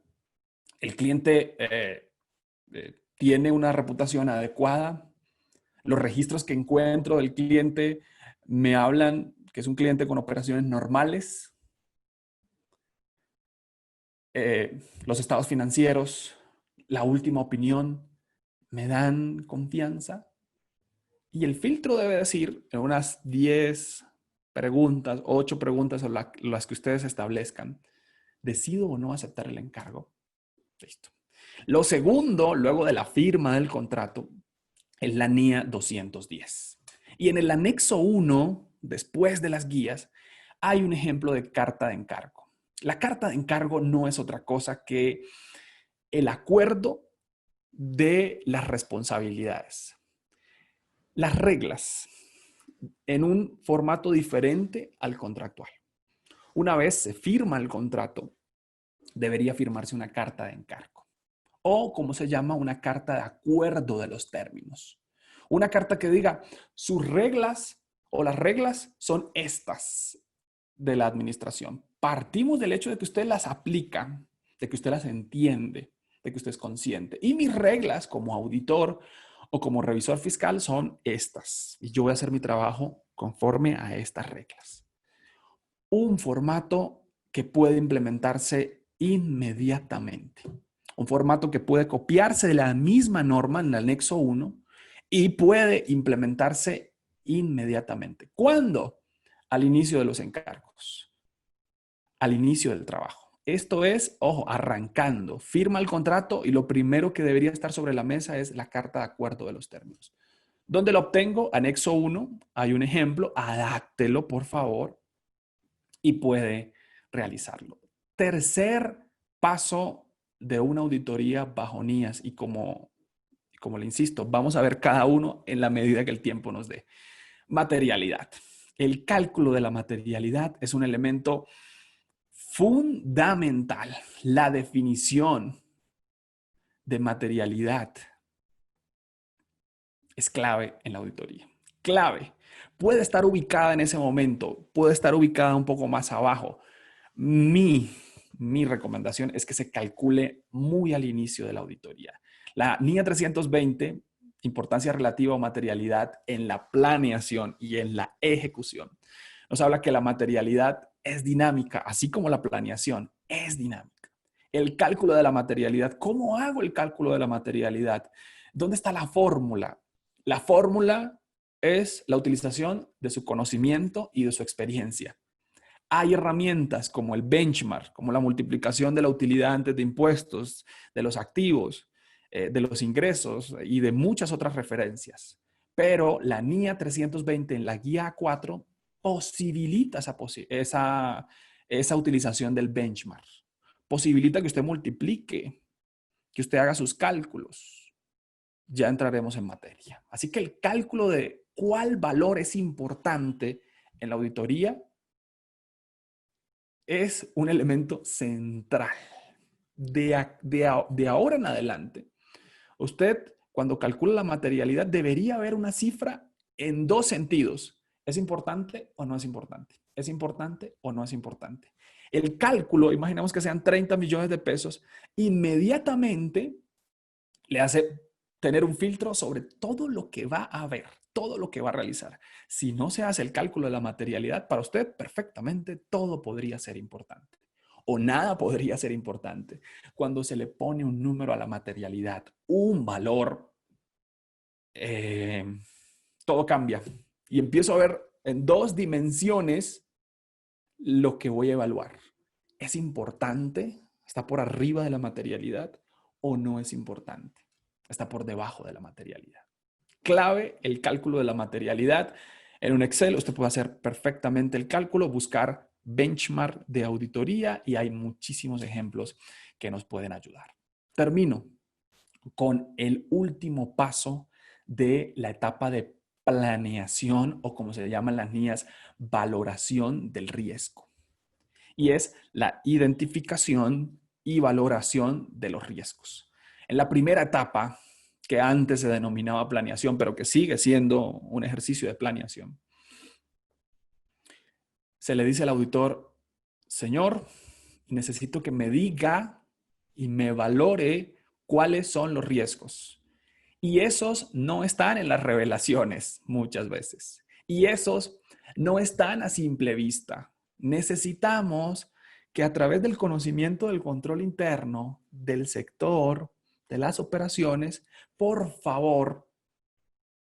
¿el cliente tiene una reputación adecuada? Los registros que encuentro del cliente me hablan que es un cliente con operaciones normales. Los estados financieros, la última opinión, me dan confianza. Y el filtro debe decir en unas 10 preguntas, 8 preguntas o las que ustedes establezcan, ¿decido o no aceptar el encargo? Listo. Lo segundo, luego de la firma del contrato, es la NIA 210. Y en el anexo 1, después de las guías, hay un ejemplo de carta de encargo. La carta de encargo no es otra cosa que el acuerdo de las responsabilidades. Las reglas en un formato diferente al contractual. Una vez se firma el contrato, debería firmarse una carta de encargo o, como se llama, una carta de acuerdo de los términos. Una carta que diga sus reglas o las reglas son estas de la administración. Partimos del hecho de que usted las aplica, de que usted las entiende, de que usted es consciente. Y mis reglas como auditor o como revisor fiscal son estas. Y yo voy a hacer mi trabajo conforme a estas reglas. Un formato que puede implementarse inmediatamente. Un formato que puede copiarse de la misma norma en el anexo 1 y puede implementarse inmediatamente. ¿Cuándo? Al inicio de los encargos. Al inicio del trabajo. Esto es, ojo, arrancando. Firma el contrato y lo primero que debería estar sobre la mesa es la carta de acuerdo de los términos. ¿Dónde lo obtengo? Anexo 1. Hay un ejemplo. Adáctelo, por favor, y puede realizarlo. Tercer paso de una auditoría bajo NIAS y como le insisto, vamos a ver cada uno en la medida que el tiempo nos dé. Materialidad. El cálculo de la materialidad es un elemento fundamental. La definición de materialidad es clave en la auditoría. Clave. Puede estar ubicada en ese momento, puede estar ubicada un poco más abajo. Mi recomendación es que se calcule muy al inicio de la auditoría. La NIA 320, importancia relativa o materialidad en la planeación y en la ejecución, nos habla que la materialidad es dinámica, así como la planeación es dinámica. El cálculo de la materialidad, ¿cómo hago el cálculo de la materialidad? ¿Dónde está la fórmula? La fórmula es la utilización de su conocimiento y de su experiencia. Hay herramientas como el benchmark, como la multiplicación de la utilidad antes de impuestos, de los activos, de los ingresos y de muchas otras referencias. Pero la NIA 320 en la guía A4 posibilita esa utilización del benchmark. Posibilita que usted multiplique, que usted haga sus cálculos. Ya entraremos en materia. Así que el cálculo de cuál valor es importante en la auditoría es un elemento central. De ahora en adelante, usted, cuando calcula la materialidad, debería ver una cifra en dos sentidos. ¿Es importante o no es importante? ¿Es importante o no es importante? El cálculo, imaginemos que sean 30 millones de pesos, inmediatamente le hace tener un filtro sobre todo lo que va a ver, todo lo que va a realizar. Si no se hace el cálculo de la materialidad, para usted perfectamente todo podría ser importante o nada podría ser importante. Cuando se le pone un número a la materialidad, un valor, todo cambia. Y empiezo a ver en dos dimensiones lo que voy a evaluar. ¿Es importante? ¿Está por arriba de la materialidad o no es importante? Está por debajo de la materialidad. Clave el cálculo de la materialidad. En un Excel usted puede hacer perfectamente el cálculo, buscar benchmark de auditoría y hay muchísimos ejemplos que nos pueden ayudar. Termino con el último paso de la etapa de planeación o como se llaman las NIAs, valoración del riesgo. Y es la identificación y valoración de los riesgos. En la primera etapa, que antes se denominaba planeación, pero que sigue siendo un ejercicio de planeación, se le dice al auditor, señor, necesito que me diga y me valore cuáles son los riesgos. Y esos no están en las revelaciones muchas veces. Y esos no están a simple vista. Necesitamos que a través del conocimiento del control interno, del sector, de las operaciones, por favor,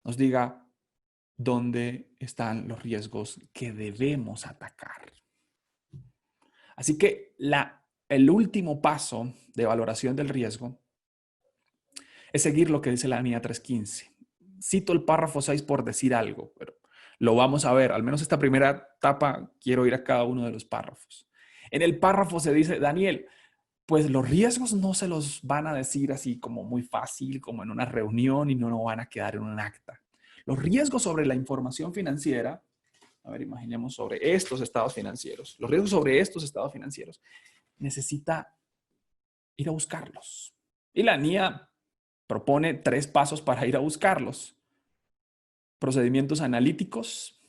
nos diga dónde están los riesgos que debemos atacar. Así que el último paso de valoración del riesgo es seguir lo que dice la NIA 315. Cito el párrafo 6 por decir algo, pero lo vamos a ver. Al menos esta primera etapa quiero ir a cada uno de los párrafos. En el párrafo se dice, Daniel, pues los riesgos no se los van a decir así como muy fácil, como en una reunión y no van a quedar en un acta. Los riesgos sobre la información financiera, a ver, imaginemos sobre estos estados financieros. Los riesgos sobre estos estados financieros necesita ir a buscarlos. Y la NIA propone 3 pasos para ir a buscarlos. Procedimientos analíticos,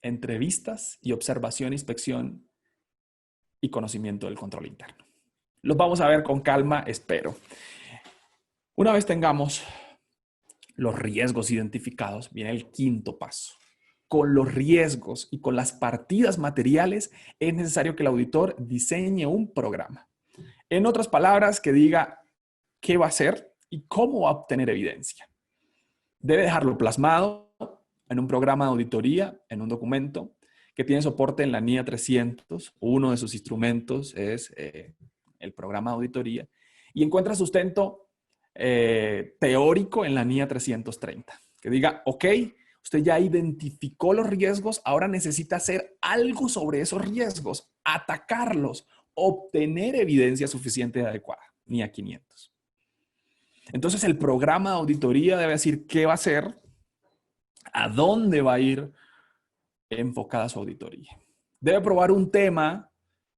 entrevistas y observación, inspección y conocimiento del control interno. Los vamos a ver con calma, espero. Una vez tengamos los riesgos identificados, viene el 5º paso. Con los riesgos y con las partidas materiales es necesario que el auditor diseñe un programa. En otras palabras, que diga qué va a hacer y cómo va a obtener evidencia. Debe dejarlo plasmado en un programa de auditoría, en un documento que tiene soporte en la NIA 300. Uno de sus instrumentos es el programa de auditoría y encuentra sustento teórico en la NIA 330. Que diga, ok, usted ya identificó los riesgos, ahora necesita hacer algo sobre esos riesgos, atacarlos, obtener evidencia suficiente y adecuada. NIA 500. Entonces el programa de auditoría debe decir qué va a hacer, a dónde va a ir enfocada su auditoría. Debe probar un tema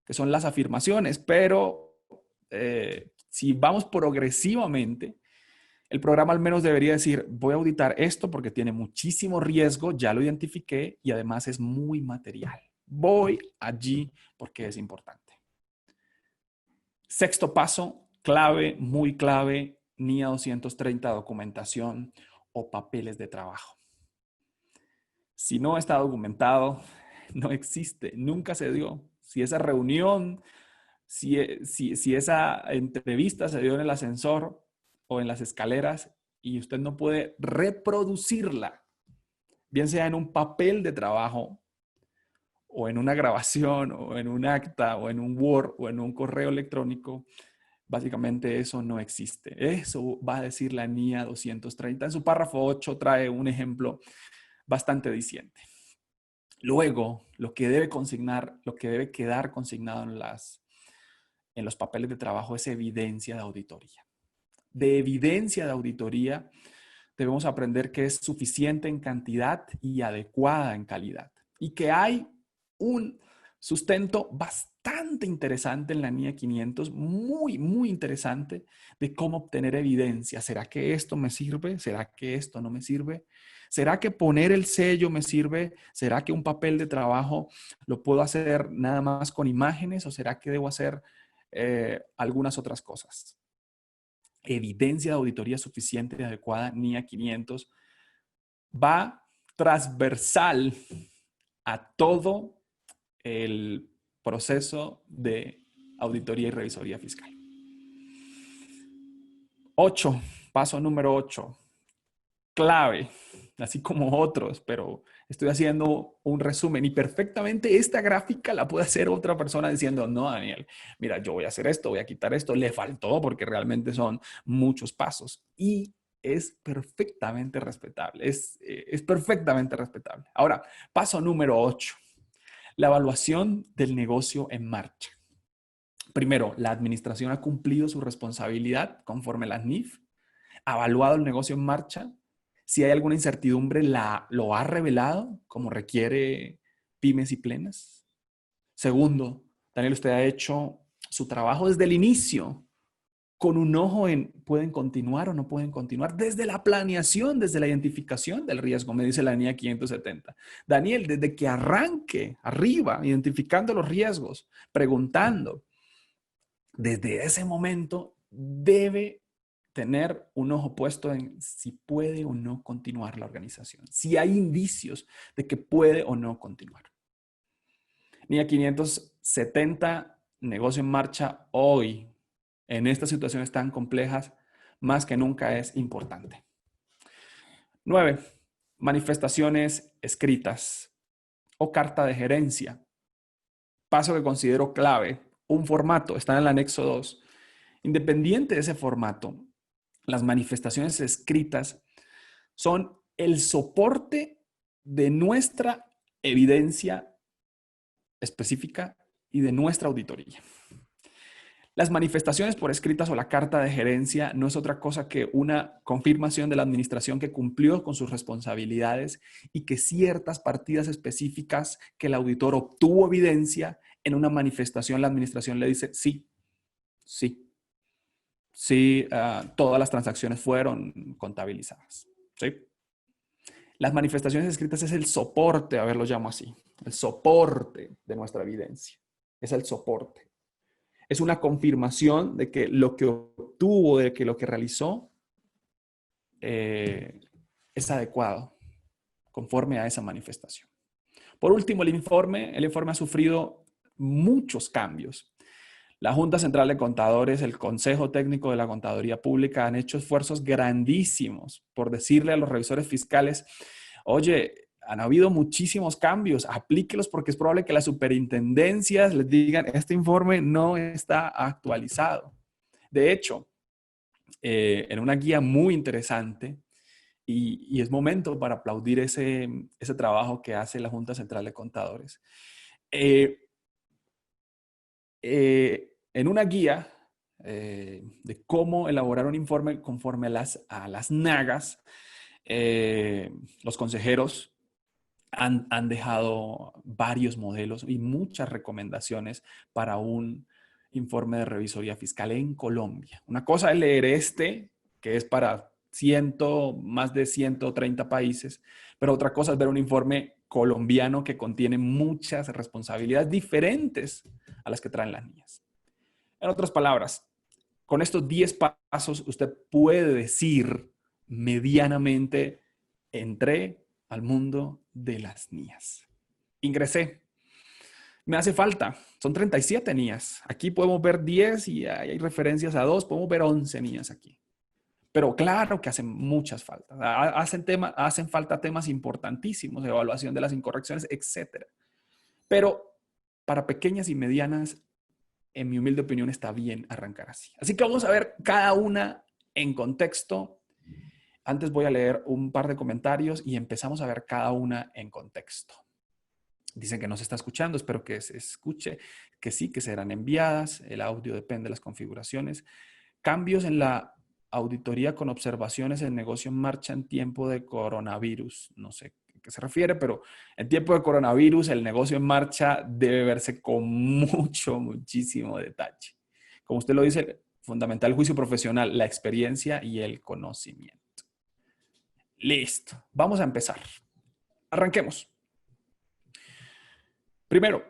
que son las afirmaciones, pero si vamos progresivamente, el programa al menos debería decir, voy a auditar esto porque tiene muchísimo riesgo, ya lo identifiqué y además es muy material. Voy allí porque es importante. 6º paso, clave, muy clave, NIA 230, documentación o papeles de trabajo. Si no está documentado, no existe, nunca se dio. Si esa reunión, si esa entrevista se dio en el ascensor o en las escaleras y usted no puede reproducirla, bien sea en un papel de trabajo o en una grabación o en un acta o en un Word o en un correo electrónico, básicamente eso no existe. Eso va a decir la NIA 230. En su párrafo 8 trae un ejemplo bastante diciente. Luego, lo que debe quedar consignado en los papeles de trabajo es evidencia de auditoría. De evidencia de auditoría debemos aprender que es suficiente en cantidad y adecuada en calidad. Y que hay un sustento bastante interesante en la NIA 500, muy, muy interesante, de cómo obtener evidencia. ¿Será que esto me sirve? ¿Será que esto no me sirve? ¿Será que poner el sello me sirve? ¿Será que un papel de trabajo lo puedo hacer nada más con imágenes? ¿O será que debo hacer algunas otras cosas? Evidencia de auditoría suficiente y adecuada, NIA 500, va transversal a todo el proceso de auditoría y revisoría fiscal. 8, paso número 8, clave, así como otros, pero estoy haciendo un resumen y perfectamente esta gráfica la puede hacer otra persona diciendo, no, Daniel, mira, yo voy a hacer esto, voy a quitar esto, le faltó porque realmente son muchos pasos y es perfectamente respetable, es perfectamente respetable. Ahora, paso número 8, la evaluación del negocio en marcha. Primero, la administración ha cumplido su responsabilidad conforme a las NIF, ha evaluado el negocio en marcha. Si hay alguna incertidumbre, lo ha revelado como requiere pymes y plenas. Segundo, Daniel, usted ha hecho su trabajo desde el inicio con un ojo en pueden continuar o no pueden continuar, desde la planeación, desde la identificación del riesgo, me dice la NIA 570. Daniel, desde que arranque arriba, identificando los riesgos, preguntando, desde ese momento debe tener un ojo puesto en si puede o no continuar la organización, si hay indicios de que puede o no continuar. NIA 570, negocio en marcha hoy, en estas situaciones tan complejas, más que nunca es importante. 9. Manifestaciones escritas o carta de gerencia. Paso que considero clave. Un formato, está en el anexo 2. Independiente de ese formato, las manifestaciones escritas son el soporte de nuestra evidencia específica y de nuestra auditoría. Las manifestaciones por escritas o la carta de gerencia no es otra cosa que una confirmación de la administración que cumplió con sus responsabilidades y que ciertas partidas específicas que el auditor obtuvo evidencia en una manifestación, la administración le dice sí, todas las transacciones fueron contabilizadas. ¿Sí? Las manifestaciones escritas es el soporte, a ver, lo llamo así, el soporte de nuestra evidencia. Es el soporte. Es una confirmación de que lo que obtuvo, de que lo que realizó es adecuado, conforme a esa manifestación. Por último, el informe ha sufrido muchos cambios. La Junta Central de Contadores, el Consejo Técnico de la Contaduría Pública han hecho esfuerzos grandísimos por decirle a los revisores fiscales, oye, han habido muchísimos cambios, aplíquelos porque es probable que las superintendencias les digan, este informe no está actualizado. De hecho, en una guía muy interesante, y es momento para aplaudir ese trabajo que hace la Junta Central de Contadores, en una guía de cómo elaborar un informe conforme a las NAGAs, los consejeros han dejado varios modelos y muchas recomendaciones para un informe de revisoría fiscal en Colombia. Una cosa es leer que es para más de 130 países, pero otra cosa es ver un informe colombiano que contiene muchas responsabilidades diferentes a las que traen las NIAs. En otras palabras, con estos 10 pasos usted puede decir medianamente, entré al mundo de las NIAs. Ingresé. Me hace falta. Son 37 NIAs. Aquí podemos ver 10 y hay referencias a 2. Podemos ver 11 NIAs aquí. Pero claro que hacen muchas faltas. Hacen falta temas importantísimos, evaluación de las incorrecciones, etc. Pero para pequeñas y medianas, en mi humilde opinión, está bien arrancar así. Así que vamos a ver cada una en contexto. Antes voy a leer un par de comentarios y empezamos a ver cada una en contexto. Dicen que no se está escuchando, espero que se escuche, que sí, que serán enviadas. El audio depende de las configuraciones. Cambios en la auditoría con observaciones en negocio en marcha en tiempo de coronavirus. No sé a qué se refiere, pero en tiempo de coronavirus el negocio en marcha debe verse con muchísimo detalle. Como usted lo dice, fundamental el juicio profesional, la experiencia y el conocimiento. Listo, vamos a empezar. Arranquemos. Primero,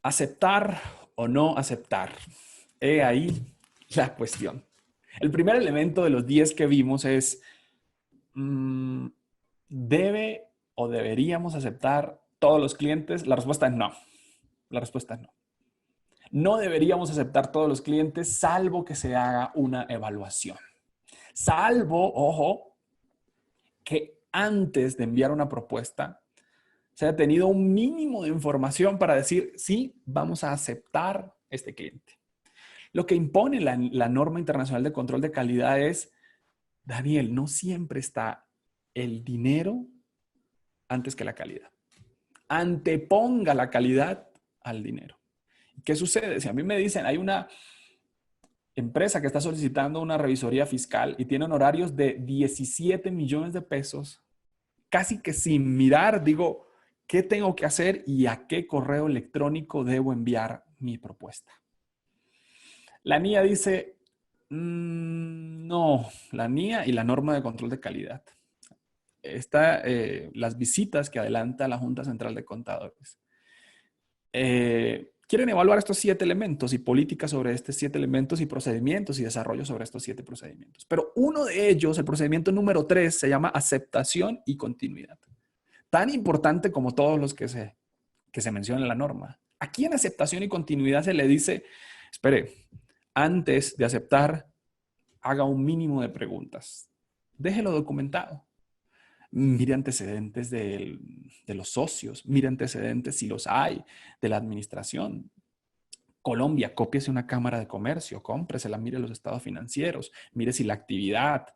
aceptar o no aceptar. He ahí la cuestión. El primer elemento de los 10 que vimos es, ¿debe o deberíamos aceptar todos los clientes? La respuesta es no. La respuesta es no. No deberíamos aceptar todos los clientes salvo que se haga una evaluación. Salvo, ojo, que antes de enviar una propuesta se haya tenido un mínimo de información para decir, sí, vamos a aceptar este cliente. Lo que impone la norma internacional de control de calidad es, Daniel, no siempre está el dinero antes que la calidad. Anteponga la calidad al dinero. ¿Qué sucede? Si a mí me dicen, hay una empresa que está solicitando una revisoría fiscal y tiene honorarios de 17 millones de pesos, casi que sin mirar, digo, ¿qué tengo que hacer y a qué correo electrónico debo enviar mi propuesta? La NIA dice, no, la NIA y la norma de control de calidad. Las visitas que adelanta la Junta Central de Contadores. quieren evaluar estos 7 elementos y políticas sobre estos 7 elementos y procedimientos y desarrollo sobre estos 7 procedimientos. Pero uno de ellos, el procedimiento número 3, se llama aceptación y continuidad. Tan importante como todos los que se mencionan en la norma. Aquí en aceptación y continuidad se le dice, espere, antes de aceptar, haga un mínimo de preguntas. Déjelo documentado. Mire antecedentes de los socios, mire antecedentes si los hay, de la administración. Colombia, cópiese una cámara de comercio, cómpresela, mire los estados financieros, mire si la actividad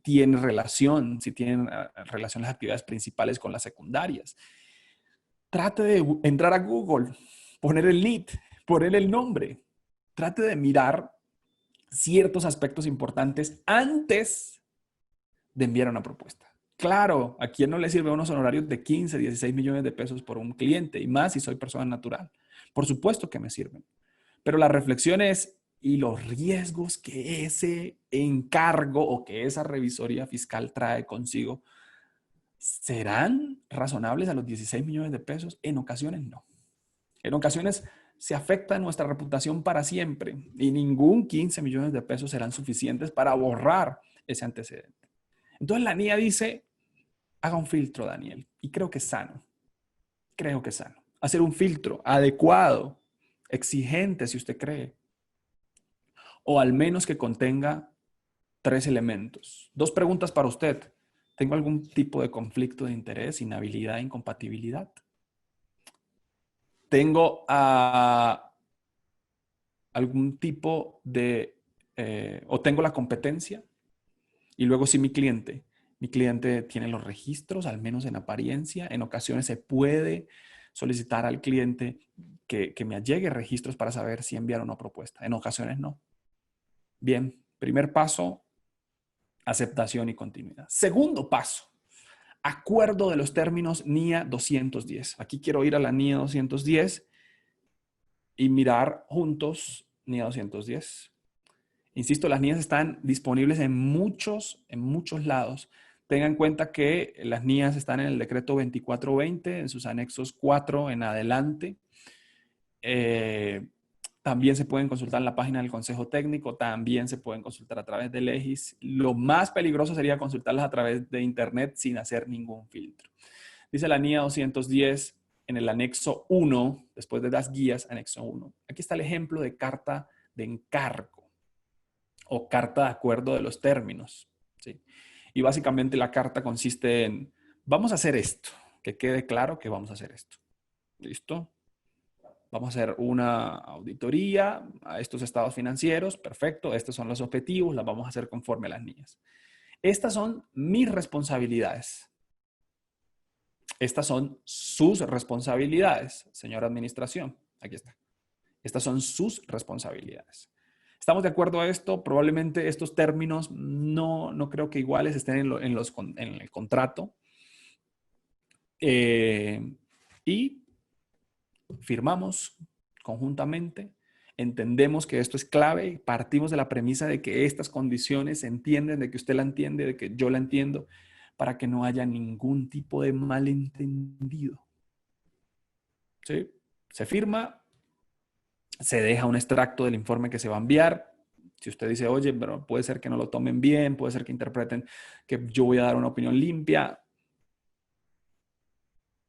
tiene relación, si tienen relación las actividades principales con las secundarias. Trate de entrar a Google, poner el NIT, poner el nombre. Trate de mirar ciertos aspectos importantes antes de enviar una propuesta. Claro, ¿a quién no le sirve unos honorarios de 15, 16 millones de pesos por un cliente? Y más si soy persona natural. Por supuesto que me sirven. Pero la reflexión es, ¿y los riesgos que ese encargo o que esa revisoría fiscal trae consigo serán razonables a los 16 millones de pesos? En ocasiones no. En ocasiones se afecta nuestra reputación para siempre y ningún 15 millones de pesos serán suficientes para borrar ese antecedente. Entonces la NIA dice, haga un filtro, Daniel, y creo que es sano. Creo que es sano. Hacer un filtro adecuado, exigente si usted cree, o al menos que contenga 3 elementos. 2 preguntas para usted. ¿Tengo algún tipo de conflicto de interés, inhabilidad, incompatibilidad? ¿Tengo algún tipo de, o tengo la competencia? Y luego si mi cliente tiene los registros, al menos en apariencia. En ocasiones se puede solicitar al cliente que me allegue registros para saber si enviar una propuesta. En ocasiones no. Bien, primer paso, aceptación y continuidad. Segundo paso, acuerdo de los términos NIA 210. Aquí quiero ir a la NIA 210 y mirar juntos NIA 210. Insisto, las NIAs están disponibles en muchos lados. Tengan en cuenta que las NIAs están en el decreto 2420, en sus anexos 4 en adelante. También se pueden consultar en la página del Consejo Técnico, también se pueden consultar a través de Legis. Lo más peligroso sería consultarlas a través de Internet sin hacer ningún filtro. Dice la NIA 210 en el anexo 1, después de las guías, anexo 1. Aquí está el ejemplo de carta de encargo o carta de acuerdo de los términos, ¿sí? Y básicamente la carta consiste en, vamos a hacer esto, que quede claro que vamos a hacer esto. ¿Listo? Vamos a hacer una auditoría a estos estados financieros, perfecto, estos son los objetivos, las vamos a hacer conforme a las NIAs. Estas son mis responsabilidades. Estas son sus responsabilidades, señora administración. Aquí está. Estas son sus responsabilidades. ¿Estamos de acuerdo a esto? Probablemente estos términos no creo que iguales estén en el contrato. Y firmamos conjuntamente. Entendemos que esto es clave. Partimos de la premisa de que estas condiciones se entienden, de que usted la entiende, de que yo la entiendo, para que no haya ningún tipo de malentendido. ¿Sí? Se firma. Se deja un extracto del informe que se va a enviar. Si usted dice, oye, pero puede ser que no lo tomen bien, puede ser que interpreten que yo voy a dar una opinión limpia,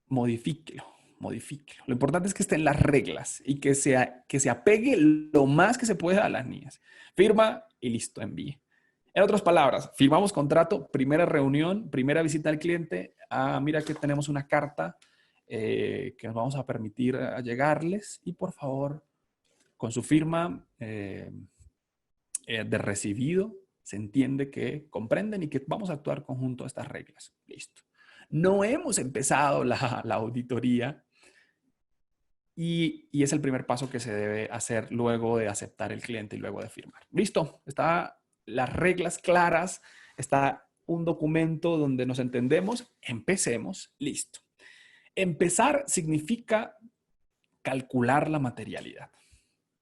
modifíquelo. Lo importante es que estén las reglas y que se apegue lo más que se pueda a las NIAs. Firma y listo, envíe. En otras palabras, firmamos contrato, primera reunión, primera visita al cliente. Mira que tenemos una carta que nos vamos a permitir allegarles y por favor, con su firma de recibido, se entiende que comprenden y que vamos a actuar conjunto a estas reglas. Listo. No hemos empezado la auditoría y es el primer paso que se debe hacer luego de aceptar el cliente y luego de firmar. Listo. Están las reglas claras, está un documento donde nos entendemos. Empecemos. Listo. Empezar significa calcular la materialidad.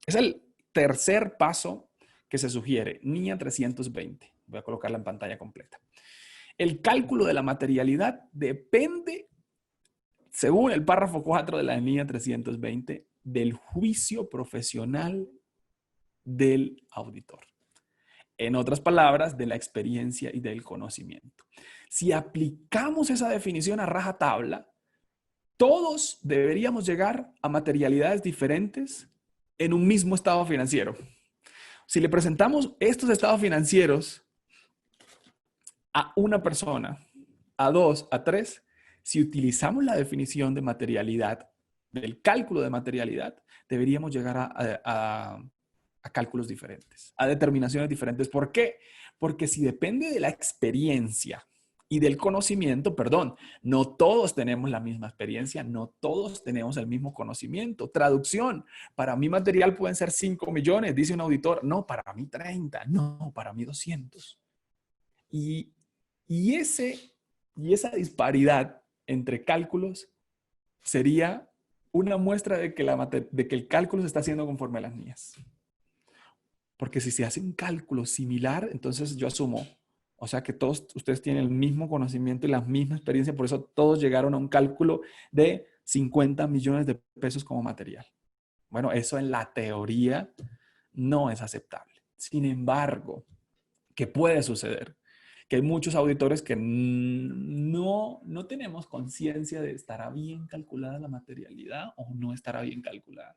Es el tercer paso que se sugiere, NIA 320. Voy a colocarla en pantalla completa. El cálculo de la materialidad depende según el párrafo 4 de la NIA 320, del juicio profesional del auditor. En otras palabras, de la experiencia y del conocimiento. Si aplicamos esa definición a rajatabla, todos deberíamos llegar a materialidades diferentes en un mismo estado financiero. Si le presentamos estos estados financieros a una persona, a dos, a tres, si utilizamos la definición de materialidad, del cálculo de materialidad, deberíamos llegar a cálculos diferentes, a determinaciones diferentes. ¿Por qué? Porque si depende de la experiencia y del conocimiento, perdón, no todos tenemos la misma experiencia, no todos tenemos el mismo conocimiento. Traducción, para mí material pueden ser 5 millones, dice un auditor. No, para mí 30, no, para mí 200. Y esa disparidad entre cálculos sería una muestra de que el cálculo se está haciendo conforme a las NIAs. Porque si se hace un cálculo similar, entonces yo asumo, o sea que todos ustedes tienen el mismo conocimiento y la misma experiencia, por eso todos llegaron a un cálculo de 50 millones de pesos como material. Bueno, eso en la teoría no es aceptable. Sin embargo, ¿qué puede suceder? Que hay muchos auditores que no tenemos conciencia de estará bien calculada la materialidad o no estará bien calculada.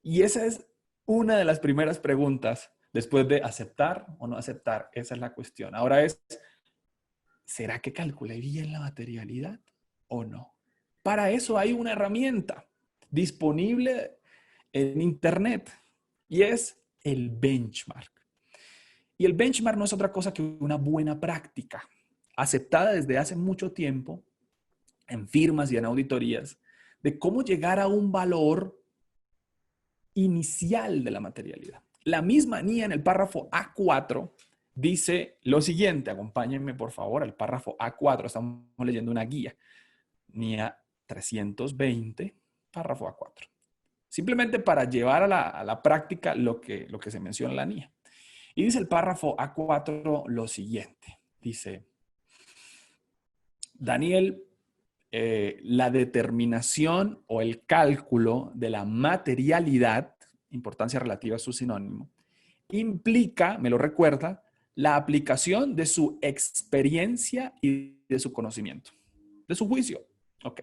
Y esa es una de las primeras preguntas después de aceptar o no aceptar. Esa es la cuestión. Ahora es, ¿será que calculé bien la materialidad o no? Para eso hay una herramienta disponible en Internet y es el benchmark. Y el benchmark no es otra cosa que una buena práctica, aceptada desde hace mucho tiempo en firmas y en auditorías, de cómo llegar a un valor inicial de la materialidad. La misma NIA en el párrafo A4 dice lo siguiente, acompáñenme por favor al párrafo A4, estamos leyendo una guía, NIA 320, párrafo A4. Simplemente para llevar a la práctica lo que se menciona en la NIA. Y dice el párrafo A4 lo siguiente. Dice, Daniel, la determinación o el cálculo de la materialidad, importancia relativa a su sinónimo, implica, me lo recuerda, la aplicación de su experiencia y de su conocimiento, de su juicio. Ok.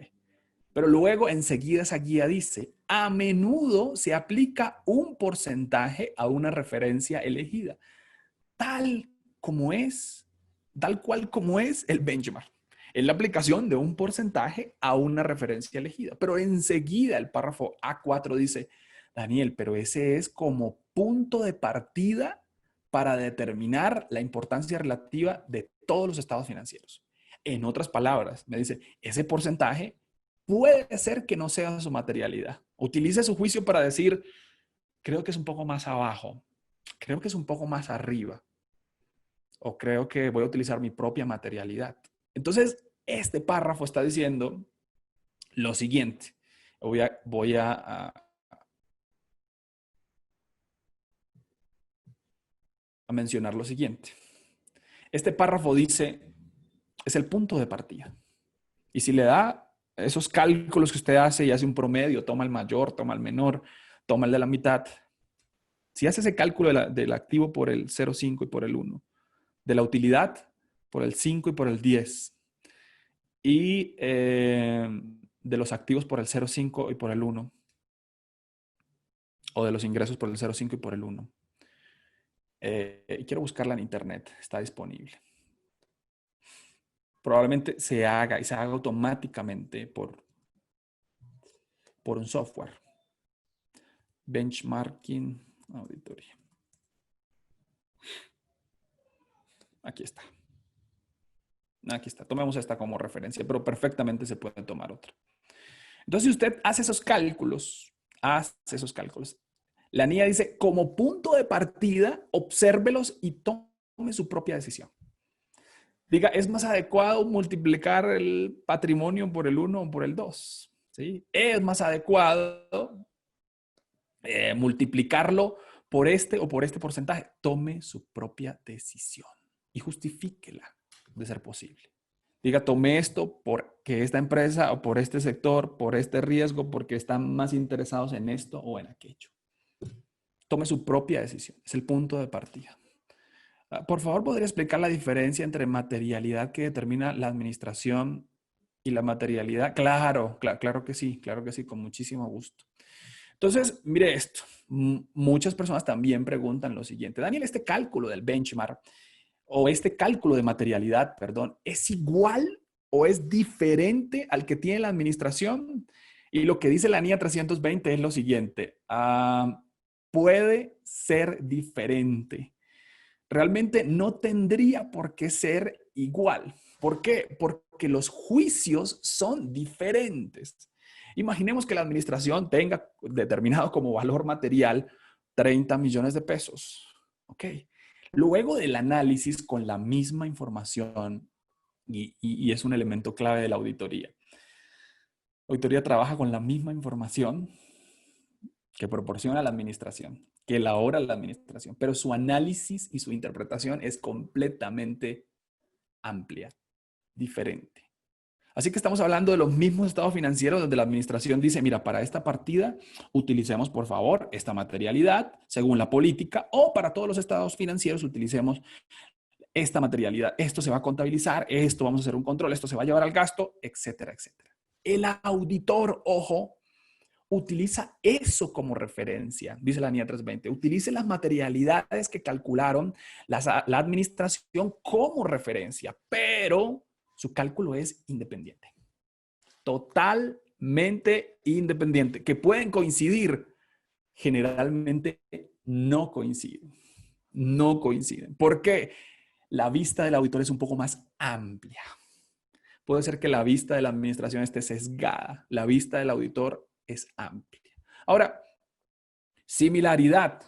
Pero luego enseguida esa guía dice, a menudo se aplica un porcentaje a una referencia elegida, tal cual como es el benchmark. Es la aplicación de un porcentaje a una referencia elegida. Pero enseguida el párrafo A4 dice, Daniel, pero ese es como punto de partida para determinar la importancia relativa de todos los estados financieros. En otras palabras, me dice, ese porcentaje puede ser que no sea su materialidad. Utilice su juicio para decir, creo que es un poco más abajo, creo que es un poco más arriba, o creo que voy a utilizar mi propia materialidad. Entonces, este párrafo está diciendo lo siguiente. Voy a mencionar lo siguiente. Este párrafo dice, es el punto de partida. Y si le da esos cálculos que usted hace y hace un promedio, toma el mayor, toma el menor, toma el de la mitad. Si hace ese cálculo del activo por el 0,5 y por el 1, de la utilidad por el 5 y por el 10, y de los activos por el 0,5 y por el 1, o de los ingresos por el 0,5 y por el 1. Quiero buscarla en internet, está disponible. Probablemente se haga automáticamente por un software. Benchmarking auditoría. Aquí está. Aquí está. Tomemos esta como referencia, pero perfectamente se puede tomar otra. Entonces, si usted hace esos cálculos, la NIA dice, como punto de partida, obsérvelos y tome su propia decisión. Diga, ¿es más adecuado multiplicar el patrimonio por el 1 o por el 2? ¿Sí? ¿Es más adecuado multiplicarlo por este o por este porcentaje? Tome su propia decisión y justifíquela de ser posible. Diga, tomé esto porque esta empresa o por este sector, por este riesgo, porque están más interesados en esto o en aquello. Tome su propia decisión. Es el punto de partida. Por favor, ¿podría explicar la diferencia entre materialidad que determina la administración y la materialidad? Claro, claro que sí, con muchísimo gusto. Entonces, mire esto. Muchas personas también preguntan lo siguiente. Daniel, este cálculo del benchmark o este cálculo de materialidad, perdón, ¿es igual o es diferente al que tiene la administración? Y lo que dice la NIA 320 es lo siguiente. Puede ser diferente. Realmente no tendría por qué ser igual. ¿Por qué? Porque los juicios son diferentes. Imaginemos que la administración tenga determinado como valor material 30 millones de pesos. ¿Ok? Luego del análisis con la misma información, y es un elemento clave de la auditoría. La auditoría trabaja con la misma información que proporciona la administración, que elabora la administración, pero su análisis y su interpretación es completamente amplia, diferente. Así que estamos hablando de los mismos estados financieros donde la administración dice, mira, para esta partida utilicemos por favor esta materialidad según la política, o para todos los estados financieros utilicemos esta materialidad. Esto se va a contabilizar, esto vamos a hacer un control, esto se va a llevar al gasto, etcétera, etcétera. El auditor, ojo, utiliza eso como referencia, dice la NIA 320. Utilice las materialidades que calcularon la administración como referencia, pero su cálculo es independiente. Totalmente independiente. Que pueden coincidir, generalmente no coinciden. No coinciden. ¿Por qué? La vista del auditor es un poco más amplia. Puede ser que la vista de la administración esté sesgada. La vista del auditor es amplia. Ahora, similaridad.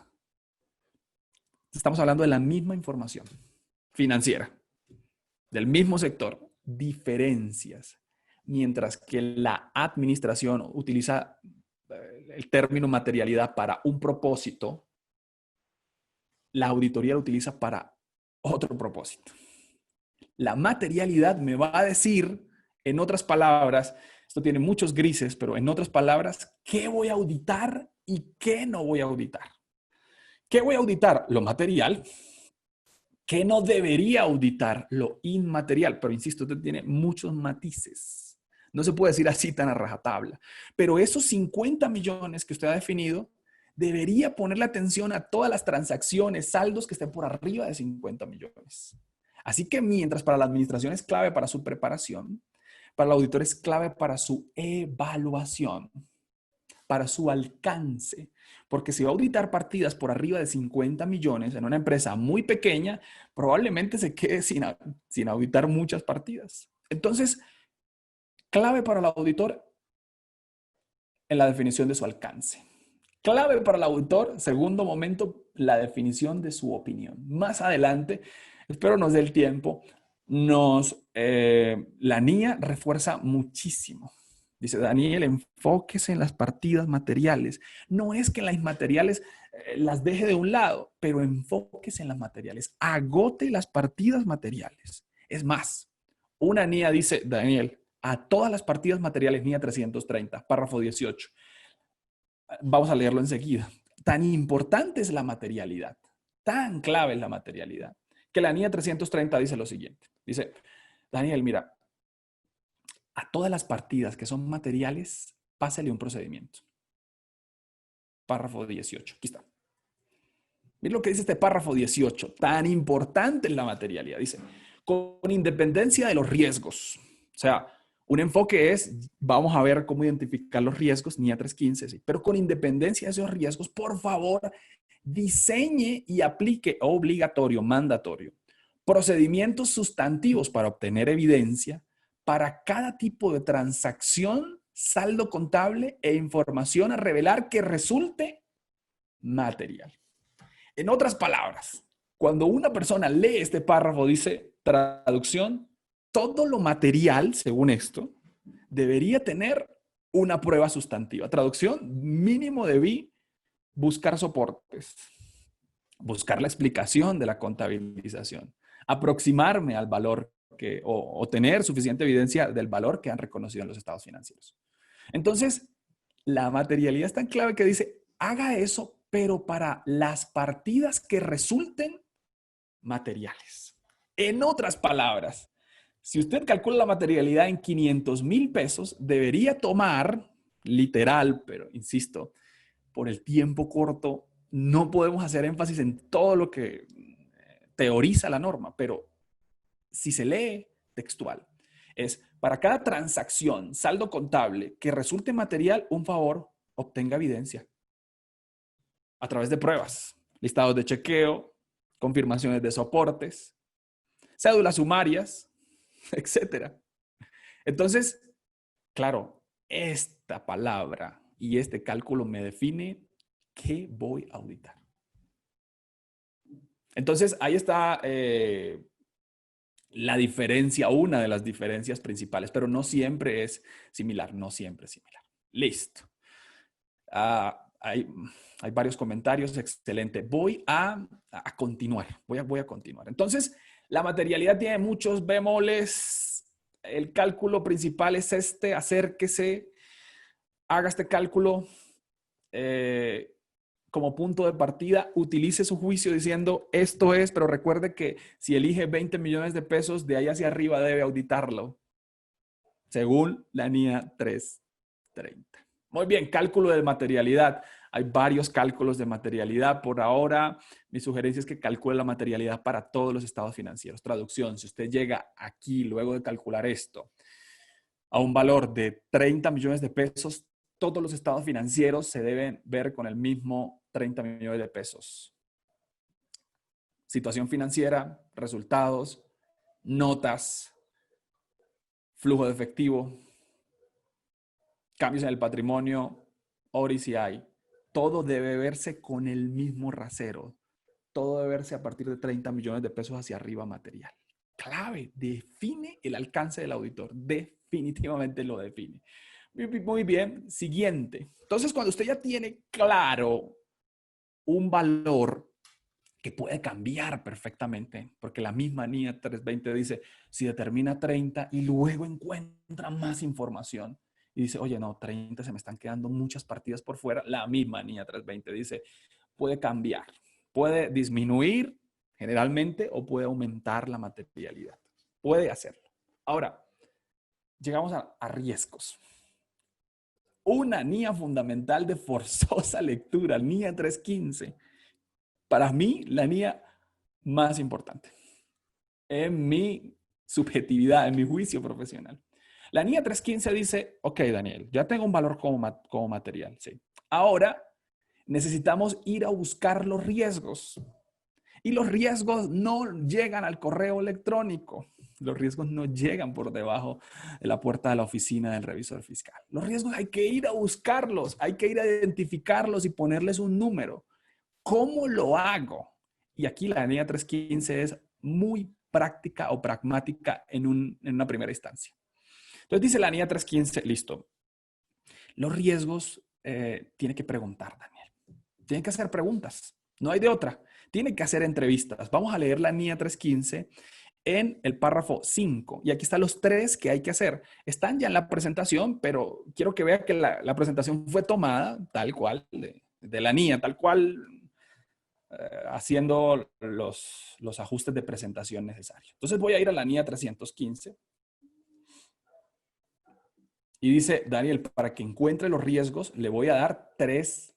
Estamos hablando de la misma información financiera, del mismo sector. Diferencias. Mientras que la administración utiliza el término materialidad para un propósito, la auditoría lo utiliza para otro propósito. La materialidad me va a decir, en otras palabras, esto tiene muchos grises, pero en otras palabras, ¿qué voy a auditar y qué no voy a auditar? ¿Qué voy a auditar? Lo material. ¿Qué no debería auditar? Lo inmaterial. Pero insisto, usted tiene muchos matices. No se puede decir así tan a rajatabla. Pero esos 50 millones que usted ha definido, debería ponerle atención a todas las transacciones, saldos que estén por arriba de 50 millones. Así que mientras para la administración es clave para su preparación, para el auditor es clave para su evaluación, para su alcance. Porque si va a auditar partidas por arriba de 50 millones en una empresa muy pequeña, probablemente se quede sin auditar muchas partidas. Entonces, clave para el auditor en la definición de su alcance. Clave para el auditor, segundo momento, la definición de su opinión. Más adelante, espero nos dé el tiempo, la NIA refuerza muchísimo. Dice, Daniel, enfóquese en las partidas materiales. No es que las inmateriales las deje de un lado, pero enfóquese en las materiales. Agote las partidas materiales. Es más, una NIA dice, Daniel, a todas las partidas materiales, NIA 330, párrafo 18. Vamos a leerlo enseguida. Tan importante es la materialidad, tan clave es la materialidad, que la NIA 330 dice lo siguiente. Dice, Daniel, mira, a todas las partidas que son materiales, pásale un procedimiento. Párrafo 18. Aquí está. Mira lo que dice este párrafo 18. Tan importante es la materialidad. Dice, con independencia de los riesgos. O sea, un enfoque es, vamos a ver cómo identificar los riesgos, NIA 315, sí. Pero con independencia de esos riesgos, por favor, diseñe y aplique obligatorio, mandatorio, procedimientos sustantivos para obtener evidencia para cada tipo de transacción, saldo contable e información a revelar que resulte material. En otras palabras, cuando una persona lee este párrafo, dice traducción, todo lo material, según esto, debería tener una prueba sustantiva. Traducción, mínimo debí buscar soportes, buscar la explicación de la contabilización, aproximarme al valor o tener suficiente evidencia del valor que han reconocido en los estados financieros. Entonces, la materialidad es tan clave que dice, haga eso, pero para las partidas que resulten materiales. En otras palabras, si usted calcula la materialidad en 500,000 pesos, debería tomar, literal, pero insisto, por el tiempo corto, no podemos hacer énfasis en todo lo que teoriza la norma, pero si se lee textual, es para cada transacción, saldo contable que resulte material, un favor, obtenga evidencia a través de pruebas, listados de chequeo, confirmaciones de soportes, cédulas sumarias, etcétera. Entonces, claro, esta palabra y este cálculo me define qué voy a auditar. Entonces, ahí está la diferencia, una de las diferencias principales, pero no siempre es similar, no siempre es similar. Listo. Hay varios comentarios, excelente. Voy a continuar, voy a continuar. Entonces, la materialidad tiene muchos bemoles. El cálculo principal es este, acérquese, haga este cálculo como punto de partida, utilice su juicio diciendo esto es, pero recuerde que si elige 20 millones de pesos, de ahí hacia arriba debe auditarlo, según la NIA 330. Muy bien, cálculo de materialidad. Hay varios cálculos de materialidad. Por ahora, mi sugerencia es que calcule la materialidad para todos los estados financieros. Traducción, si usted llega aquí, luego de calcular esto, a un valor de 30 millones de pesos, todos los estados financieros se deben ver con el mismo 30 millones de pesos. Situación financiera, resultados, notas, flujo de efectivo, cambios en el patrimonio, ORI si hay. Todo debe verse con el mismo rasero. Todo debe verse a partir de 30 millones de pesos hacia arriba material. Clave, define el alcance del auditor. Definitivamente lo define. Muy bien, siguiente. Entonces, cuando usted ya tiene claro un valor que puede cambiar perfectamente, porque la misma NIA 320 dice, si determina 30 y luego encuentra más información y dice, oye, no, 30 se me están quedando muchas partidas por fuera, la misma NIA 320 dice, puede cambiar, puede disminuir generalmente o puede aumentar la materialidad. Puede hacerlo. Ahora, llegamos a riesgos. Una NIA fundamental de forzosa lectura, NIA 315. Para mí, la NIA más importante. En mi subjetividad, en mi juicio profesional. La NIA 315 dice, ok, Daniel, ya tengo un valor como material. Sí. Ahora, necesitamos ir a buscar los riesgos. Y los riesgos no llegan al correo electrónico. Los riesgos no llegan por debajo de la puerta de la oficina del revisor fiscal. Los riesgos hay que ir a buscarlos, hay que ir a identificarlos y ponerles un número. ¿Cómo lo hago? Y aquí la NIA 315 es muy práctica o pragmática en una primera instancia. Entonces dice la NIA 315, listo. Los riesgos tiene que preguntar, Daniel. Tiene que hacer preguntas. No hay de otra. Tiene que hacer entrevistas. Vamos a leer la NIA 315 en el párrafo 5. Y aquí están los 3 que hay que hacer. Están ya en la presentación, pero quiero que vea que la presentación fue tomada tal cual, de la NIA, tal cual, haciendo los ajustes de presentación necesarios. Entonces voy a ir a la NIA 315. Y dice, Daniel, para que encuentre los riesgos, le voy a dar 3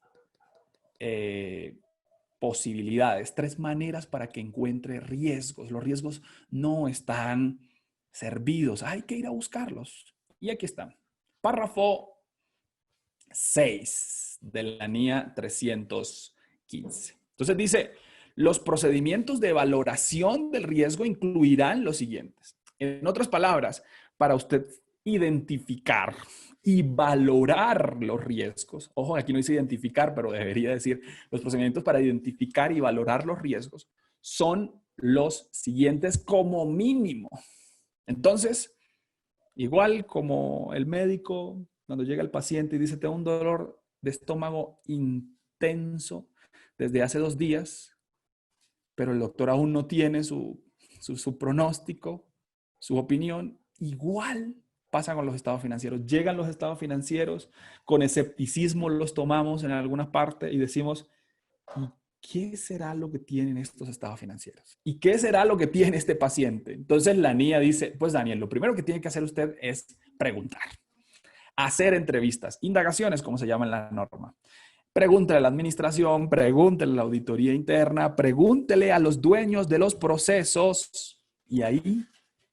posibilidades, 3 maneras para que encuentre riesgos. Los riesgos no están servidos, hay que ir a buscarlos. Y aquí están. Párrafo 6 de la NIA 315. Entonces dice, los procedimientos de valoración del riesgo incluirán los siguientes. En otras palabras, para usted identificar y valorar los riesgos. Ojo, aquí no dice identificar, pero debería decir los procedimientos para identificar y valorar los riesgos son los siguientes como mínimo. Entonces, igual como el médico, cuando llega el paciente y dice, tengo un dolor de estómago intenso desde hace 2 días, pero el doctor aún no tiene su pronóstico, su opinión. Igual pasa con los estados financieros. Llegan los estados financieros, con escepticismo los tomamos en alguna parte y decimos, ¿y qué será lo que tienen estos estados financieros? ¿Y qué será lo que tiene este paciente? Entonces la niña dice, pues Daniel, lo primero que tiene que hacer usted es preguntar, hacer entrevistas, indagaciones, como se llama en la norma. Pregúntele a la administración, pregúntele a la auditoría interna, pregúntele a los dueños de los procesos y ahí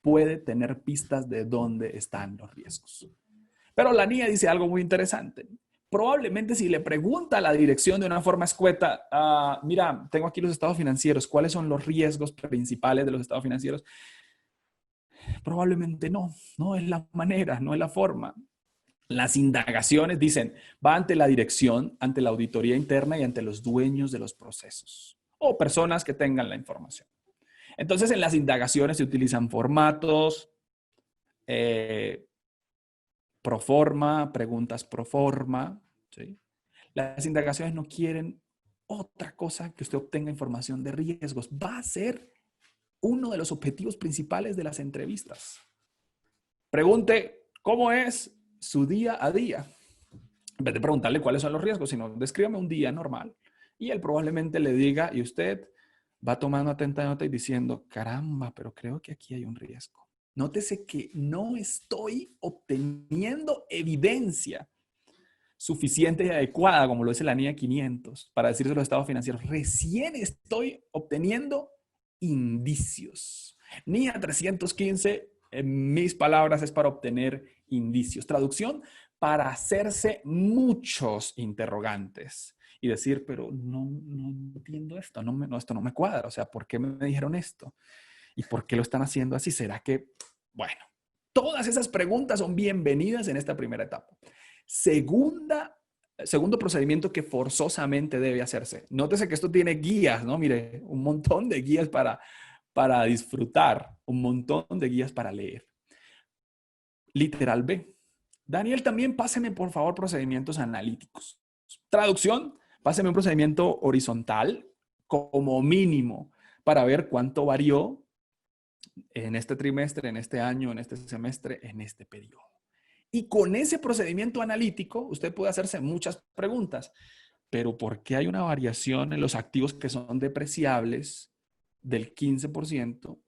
puede tener pistas de dónde están los riesgos. Pero la niña dice algo muy interesante. Probablemente si le pregunta a la dirección de una forma escueta, mira, tengo aquí los estados financieros, ¿cuáles son los riesgos principales de los estados financieros? Probablemente no es la manera, no es la forma. Las indagaciones dicen, va ante la dirección, ante la auditoría interna y ante los dueños de los procesos o personas que tengan la información. Entonces, en las indagaciones se utilizan formatos, pro forma, preguntas pro forma, ¿sí? Las indagaciones no quieren otra cosa que usted obtenga información de riesgos. Va a ser uno de los objetivos principales de las entrevistas. Pregunte, ¿cómo es su día a día? En vez de preguntarle cuáles son los riesgos, sino descríbame un día normal. Y él probablemente le diga, y usted va tomando atenta nota y diciendo, caramba, pero creo que aquí hay un riesgo. Nótese que no estoy obteniendo evidencia suficiente y adecuada, como lo dice la NIA 500, para decirse los estados financieros. Recién estoy obteniendo indicios. NIA 315, en mis palabras, es para obtener indicios. Traducción, para hacerse muchos interrogantes y decir, pero no entiendo esto, esto no me cuadra. O sea, ¿por qué me dijeron esto? ¿Y por qué lo están haciendo así? ¿Será que, bueno, todas esas preguntas son bienvenidas en esta primera etapa? Segundo procedimiento que forzosamente debe hacerse. Nótese que esto tiene guías, ¿no? Mire, un montón de guías para disfrutar, un montón de guías para leer. Literal B. Daniel, también páseme por favor procedimientos analíticos. Traducción, páseme un procedimiento horizontal como mínimo para ver cuánto varió en este trimestre, en este año, en este semestre, en este periodo. Y con ese procedimiento analítico, usted puede hacerse muchas preguntas. Pero ¿por qué hay una variación en los activos que son depreciables del 15%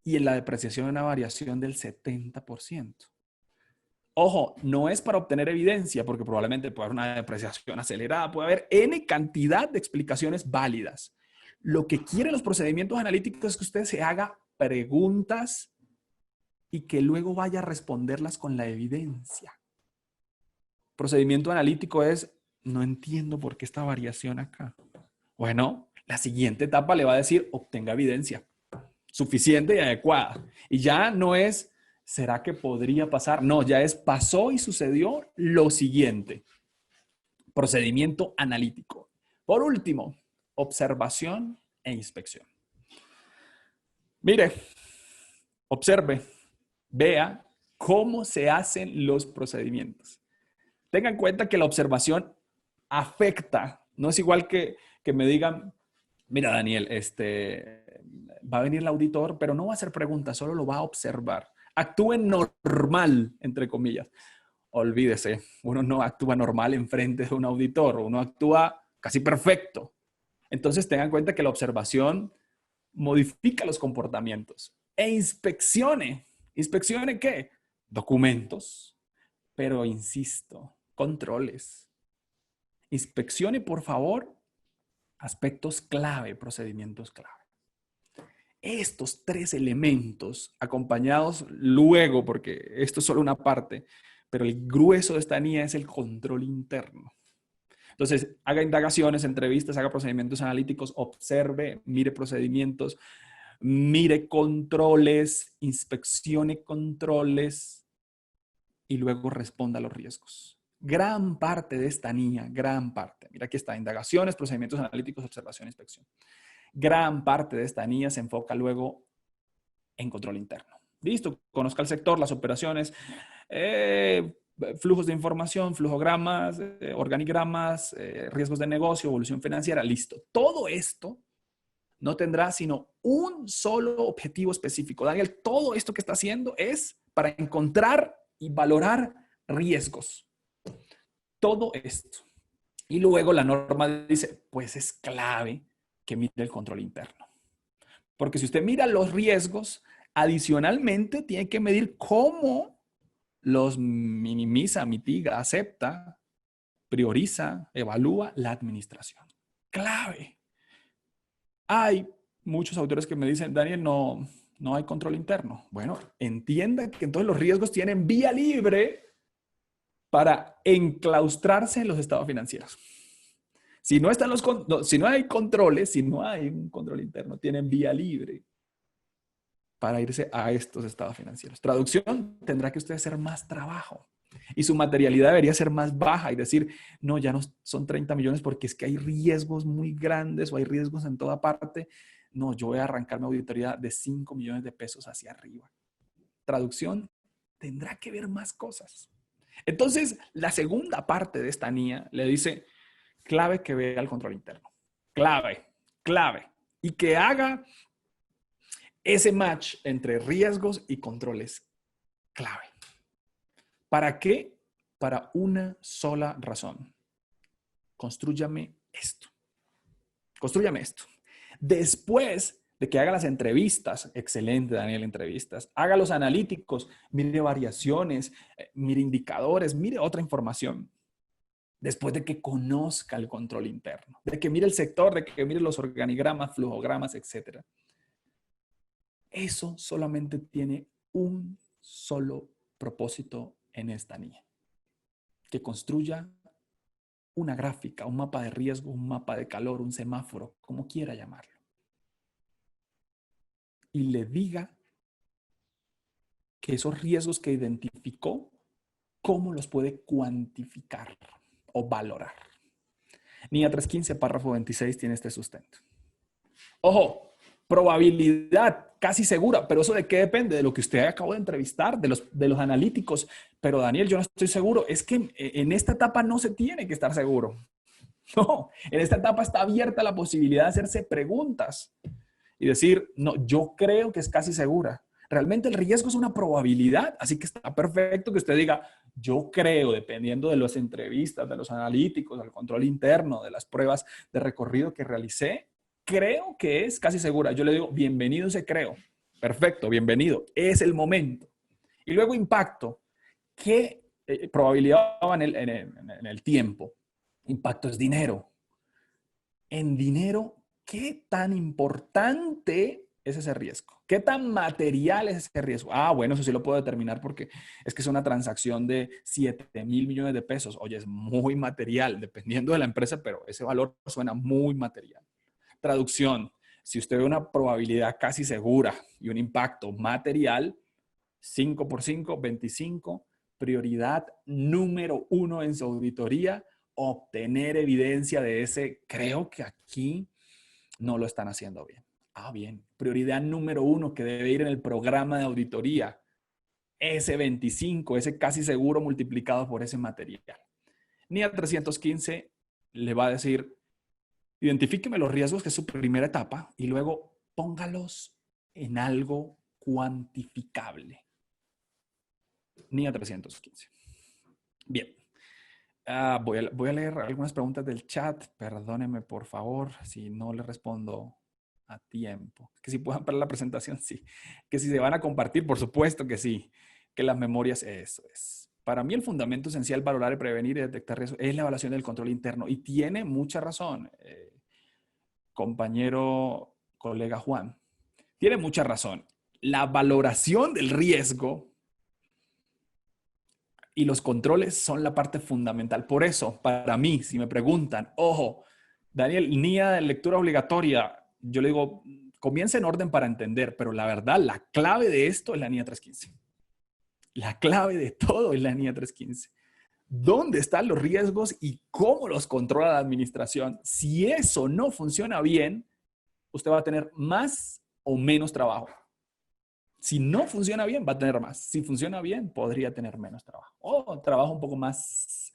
y en la depreciación una variación del 70%? Ojo, no es para obtener evidencia, porque probablemente puede haber una depreciación acelerada, puede haber N cantidad de explicaciones válidas. Lo que quieren los procedimientos analíticos es que usted se haga preguntas y que luego vaya a responderlas con la evidencia. Procedimiento analítico es, no entiendo por qué esta variación acá. Bueno, la siguiente etapa le va a decir, obtenga evidencia suficiente y adecuada. Y ya no es, ¿será que podría pasar? No, ya es, pasó y sucedió lo siguiente. Procedimiento analítico. Por último, observación e inspección. Mire, observe, vea cómo se hacen los procedimientos. Tenga en cuenta que la observación afecta. No es igual que me digan, mira Daniel, va a venir el auditor, pero no va a hacer preguntas, solo lo va a observar. Actúe normal, entre comillas. Olvídese, uno no actúa normal enfrente de un auditor, uno actúa casi perfecto. Entonces tenga en cuenta que la observación modifica los comportamientos. E inspeccione. ¿Inspeccione qué? Documentos. Pero insisto, controles. Inspeccione, por favor, aspectos clave, procedimientos clave. Estos tres elementos, acompañados luego, porque esto es solo una parte, pero el grueso de esta NIA es el control interno. Entonces, haga indagaciones, entrevistas, haga procedimientos analíticos, observe, mire procedimientos, mire controles, inspeccione controles y luego responda a los riesgos. Gran parte de esta NIA, gran parte. Mira, aquí está, indagaciones, procedimientos analíticos, observación, inspección. Gran parte de esta NIA se enfoca luego en control interno. Listo, conozca el sector, las operaciones, flujos de información, flujogramas, organigramas, riesgos de negocio, evolución financiera, listo. Todo esto no tendrá sino un solo objetivo específico. Daniel, todo esto que está haciendo es para encontrar y valorar riesgos. Todo esto. Y luego la norma dice, pues es clave que mire el control interno. Porque si usted mira los riesgos, adicionalmente tiene que medir cómo los minimiza, mitiga, acepta, prioriza, evalúa la administración. Clave. Hay muchos autores que me dicen, Daniel, no hay control interno. Bueno, entienda que entonces los riesgos tienen vía libre para enclaustrarse en los estados financieros. Si no hay controles, si no hay un control interno, tienen vía libre para irse a estos estados financieros. Traducción, tendrá que usted hacer más trabajo y su materialidad debería ser más baja y decir, no, ya no son 30 millones porque es que hay riesgos muy grandes o hay riesgos en toda parte. No, yo voy a arrancar mi auditoría de 5 millones de pesos hacia arriba. Traducción, tendrá que ver más cosas. Entonces, la segunda parte de esta NIA le dice, clave que vea el control interno. Clave, clave. Y que haga ese match entre riesgos y controles. Clave. ¿Para qué? Para una sola razón. Constrúyame esto. Constrúyame esto. Después de que haga las entrevistas, excelente Daniel, entrevistas, haga los analíticos, mire variaciones, mire indicadores, mire otra información. Después de que conozca el control interno, de que mire el sector, de que mire los organigramas, flujogramas, etc. Eso solamente tiene un solo propósito en esta NIA. Que construya una gráfica, un mapa de riesgo, un mapa de calor, un semáforo, como quiera llamarlo. Y le diga que esos riesgos que identificó, cómo los puede cuantificar o valorar. NIA 315, párrafo 26, tiene este sustento. Ojo, probabilidad casi segura, pero ¿eso de qué depende? De lo que usted acabó de entrevistar, de los analíticos. Pero Daniel, yo no estoy seguro. Es que en esta etapa no se tiene que estar seguro. No, en esta etapa está abierta la posibilidad de hacerse preguntas y decir, no, yo creo que es casi segura. Realmente el riesgo es una probabilidad, así que está perfecto que usted diga, yo creo, dependiendo de las entrevistas, de los analíticos, del control interno, de las pruebas de recorrido que realicé, creo que es casi segura. Yo le digo, bienvenido ese creo. Perfecto, bienvenido. Es el momento. Y luego impacto. ¿Qué probabilidad va en el tiempo? Impacto es dinero. En dinero, ¿qué tan importante es ese riesgo? ¿Qué tan material es ese riesgo? Ah, bueno, eso sí lo puedo determinar porque es que es una transacción de 7,000 millones de pesos. Oye, es muy material, dependiendo de la empresa, pero ese valor suena muy material. Traducción, si usted ve una probabilidad casi segura y un impacto material, 5 por 5, 25, prioridad número 1 en su auditoría, obtener evidencia de ese, creo que aquí no lo están haciendo bien. Ah, bien. Prioridad número 1 que debe ir en el programa de auditoría. Ese 25, ese casi seguro multiplicado por ese material. NIA 315 le va a decir, identifíqueme los riesgos, que es su primera etapa, y luego póngalos en algo cuantificable. NIA 315. Bien. Voy a leer algunas preguntas del chat. Perdónenme, por favor, si no le respondo a tiempo. Que si puedan para la presentación, sí. Que si se van a compartir, por supuesto que sí. Que las memorias, eso es. Para mí el fundamento esencial, valorar y prevenir y detectar riesgos, es la evaluación del control interno. Y tiene mucha razón, compañero, colega Juan. Tiene mucha razón. La valoración del riesgo y los controles son la parte fundamental. Por eso, para mí, si me preguntan, ojo, Daniel, NIA de lectura obligatoria, yo le digo, comienza en orden para entender, pero la verdad, la clave de esto es la NIA 315. La clave de todo es la NIA 315. ¿Dónde están los riesgos y cómo los controla la administración? Si eso no funciona bien, usted va a tener más o menos trabajo. Si no funciona bien, va a tener más. Si funciona bien, podría tener menos trabajo. O trabajo un poco más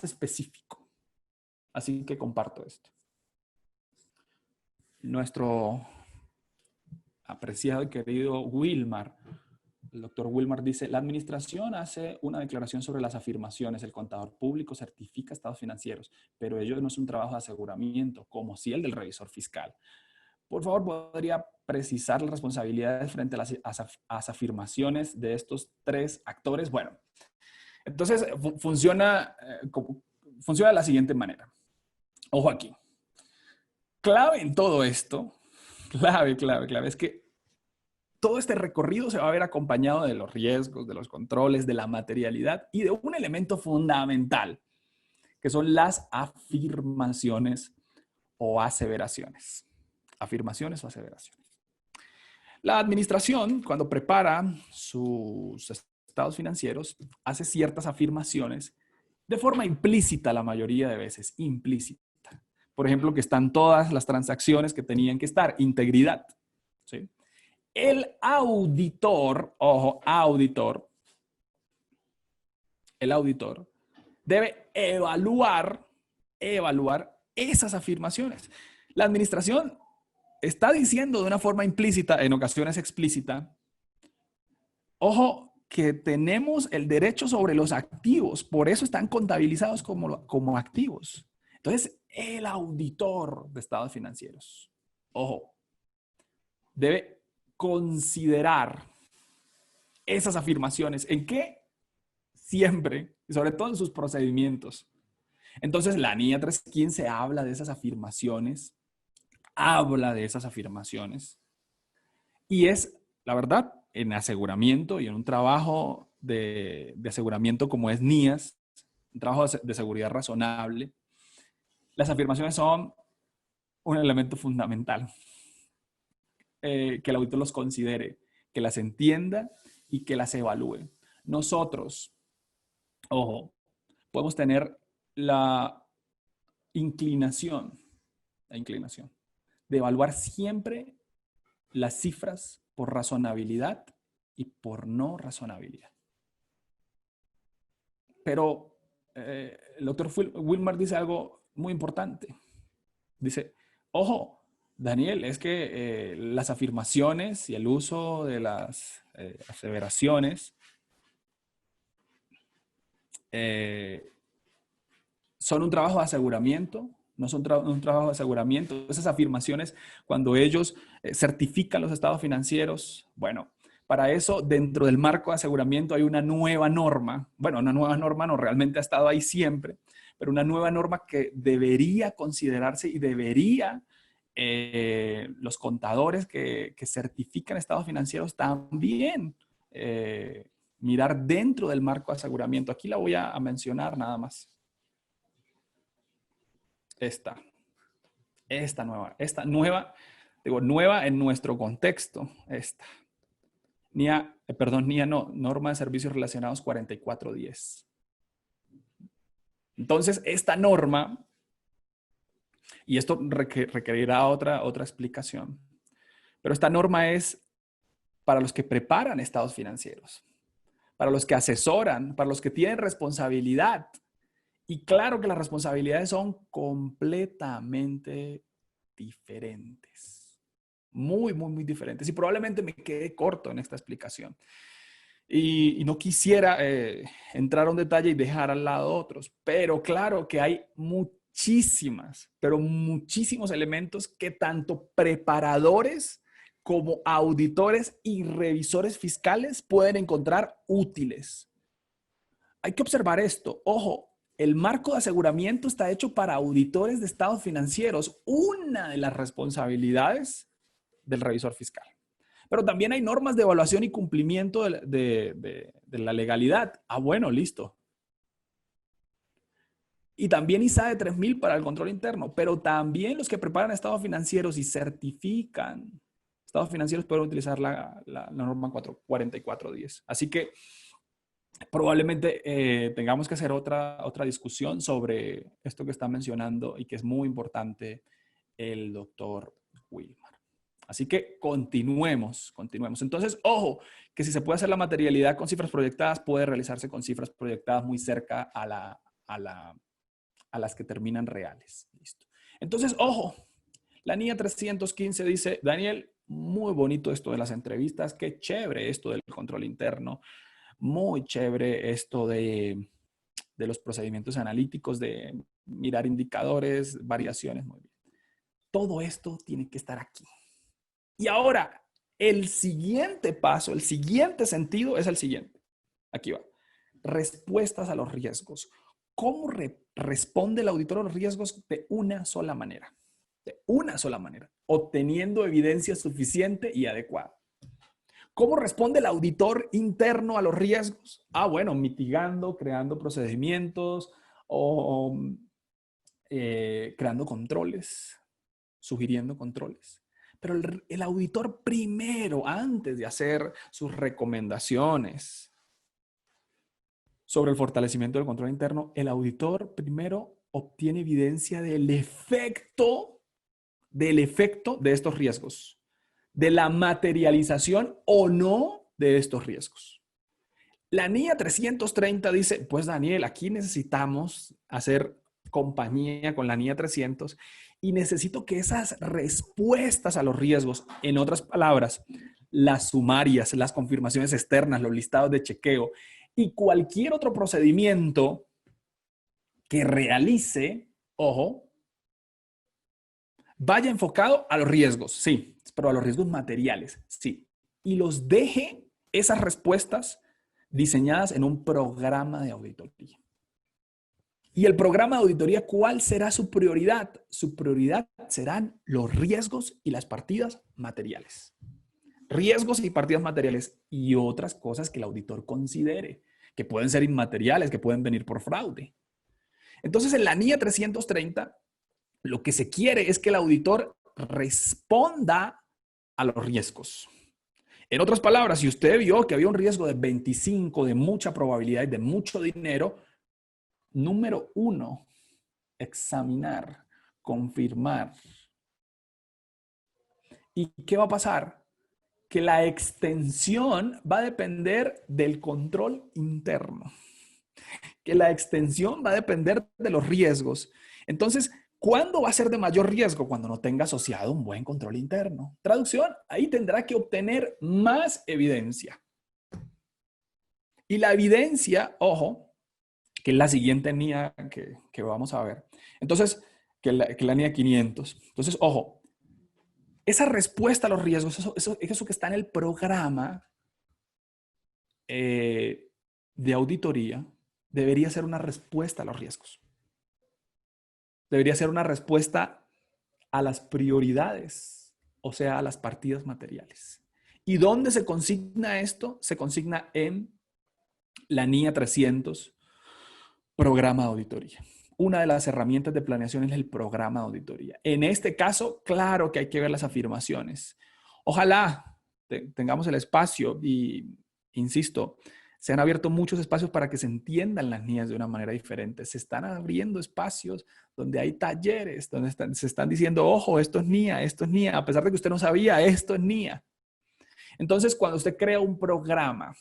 específico. Así que comparto esto. nuestro apreciado y querido Wilmar, el doctor Wilmar dice, la administración hace una declaración sobre las afirmaciones, el contador público certifica estados financieros, pero ello no es un trabajo de aseguramiento, como si el del revisor fiscal. Por favor, ¿podría precisar las responsabilidades frente a las afirmaciones de estos tres actores? Bueno, entonces funciona de la siguiente manera. Ojo aquí. Clave en todo esto, clave, es que todo este recorrido se va a ver acompañado de los riesgos, de los controles, de la materialidad y de un elemento fundamental, que son las afirmaciones o aseveraciones. Afirmaciones o aseveraciones. La administración, cuando prepara sus estados financieros, hace ciertas afirmaciones de forma implícita la mayoría de veces, implícita. Por ejemplo, que están todas las transacciones que tenían que estar, integridad. ¿Sí? El auditor, ojo, el auditor debe evaluar esas afirmaciones. La administración está diciendo de una forma implícita, en ocasiones explícita, ojo, que tenemos el derecho sobre los activos, por eso están contabilizados como activos. Entonces, el auditor de estados financieros, ojo, debe considerar esas afirmaciones. ¿En qué? Siempre, y sobre todo en sus procedimientos. Entonces, la NIA 315 habla de esas afirmaciones, y es, la verdad, en aseguramiento y en un trabajo de aseguramiento como es NIAS, un trabajo de seguridad razonable, las afirmaciones son un elemento fundamental. Que el auditor los considere, que las entienda y que las evalúe. Nosotros, ojo, podemos tener la inclinación de evaluar siempre las cifras por razonabilidad y por no razonabilidad. Pero el doctor Wilmar dice algo muy importante. Dice, ojo, Daniel, es que las afirmaciones y el uso de las aseveraciones son un trabajo de aseguramiento, no son un trabajo de aseguramiento. Esas afirmaciones, cuando ellos certifican los estados financieros, bueno, para eso, dentro del marco de aseguramiento hay una nueva norma. Bueno, una nueva norma no, realmente ha estado ahí siempre, pero una nueva norma que debería considerarse y debería los contadores que certifican estados financieros también mirar dentro del marco de aseguramiento. Aquí la voy a mencionar nada más. Esta nueva, digo, nueva en nuestro contexto, norma de servicios relacionados 4410. Entonces, esta norma, y esto requerirá otra explicación, pero esta norma es para los que preparan estados financieros, para los que asesoran, para los que tienen responsabilidad. Y claro que las responsabilidades son completamente diferentes. Muy, muy, muy diferentes. Y probablemente me quede corto en esta explicación. Y no quisiera entrar a un detalle y dejar al lado otros. Pero claro que hay muchísimos elementos que tanto preparadores como auditores y revisores fiscales pueden encontrar útiles. Hay que observar esto. Ojo, el marco de aseguramiento está hecho para auditores de estados financieros, una de las responsabilidades del revisor fiscal. Pero también hay normas de evaluación y cumplimiento de la legalidad. Ah, bueno, listo. Y también ISAE 3000 para el control interno, pero también los que preparan estados financieros y certifican estados financieros pueden utilizar la norma 4410. Así que probablemente tengamos que hacer otra discusión sobre esto que está mencionando y que es muy importante el doctor Wilmar. Así que continuemos. Entonces, ojo, que si se puede hacer la materialidad con cifras proyectadas, puede realizarse con cifras proyectadas muy cerca a las que terminan reales. Listo. Entonces, ojo, La NIA 315 dice, Daniel, muy bonito esto de las entrevistas, qué chévere esto del control interno, muy chévere esto de los procedimientos analíticos, de mirar indicadores, variaciones, muy bien. Todo esto tiene que estar aquí. Y ahora, el siguiente paso, el siguiente sentido es el siguiente. Aquí va. Respuestas a los riesgos. ¿Cómo responde el auditor a los riesgos? De una sola manera. De una sola manera. Obteniendo evidencia suficiente y adecuada. ¿Cómo responde el auditor interno a los riesgos? Bueno, mitigando, creando procedimientos o creando controles, sugiriendo controles. Pero el auditor primero, antes de hacer sus recomendaciones sobre el fortalecimiento del control interno, el auditor primero obtiene evidencia del efecto de estos riesgos, de la materialización o no de estos riesgos. La NIA 330 dice, pues Daniel, aquí necesitamos hacer compañía con la NIA 300 y necesito que esas respuestas a los riesgos, en otras palabras, las sumarias, las confirmaciones externas, los listados de chequeo y cualquier otro procedimiento que realice, ojo, vaya enfocado a los riesgos, sí, pero a los riesgos materiales, sí. Y los deje esas respuestas diseñadas en un programa de auditoría. Y el programa de auditoría, ¿cuál será su prioridad? Su prioridad serán los riesgos y las partidas materiales. Riesgos y partidas materiales y otras cosas que el auditor considere, que pueden ser inmateriales, que pueden venir por fraude. Entonces, en la NIA 330, lo que se quiere es que el auditor responda a los riesgos. En otras palabras, si usted vio que había un riesgo de 25, de mucha probabilidad y de mucho dinero, número 1, examinar, confirmar. ¿Y qué va a pasar? Que la extensión va a depender del control interno. Que la extensión va a depender de los riesgos. Entonces, ¿cuándo va a ser de mayor riesgo? Cuando no tenga asociado un buen control interno. Traducción, ahí tendrá que obtener más evidencia. Y la evidencia, ojo, que es la siguiente NIA que vamos a ver. Entonces, que la NIA 500. Entonces, ojo, esa respuesta a los riesgos, eso que está en el programa de auditoría, debería ser una respuesta a los riesgos. Debería ser una respuesta a las prioridades, o sea, a las partidas materiales. ¿Y dónde se consigna esto? Se consigna en la NIA 300, programa de auditoría. Una de las herramientas de planeación es el programa de auditoría. En este caso, claro que hay que ver las afirmaciones. Ojalá tengamos el espacio y, insisto, se han abierto muchos espacios para que se entiendan las NIAs de una manera diferente. Se están abriendo espacios donde hay talleres, donde se están diciendo, ojo, esto es NIA, a pesar de que usted no sabía, esto es NIA. Entonces, cuando usted crea un programa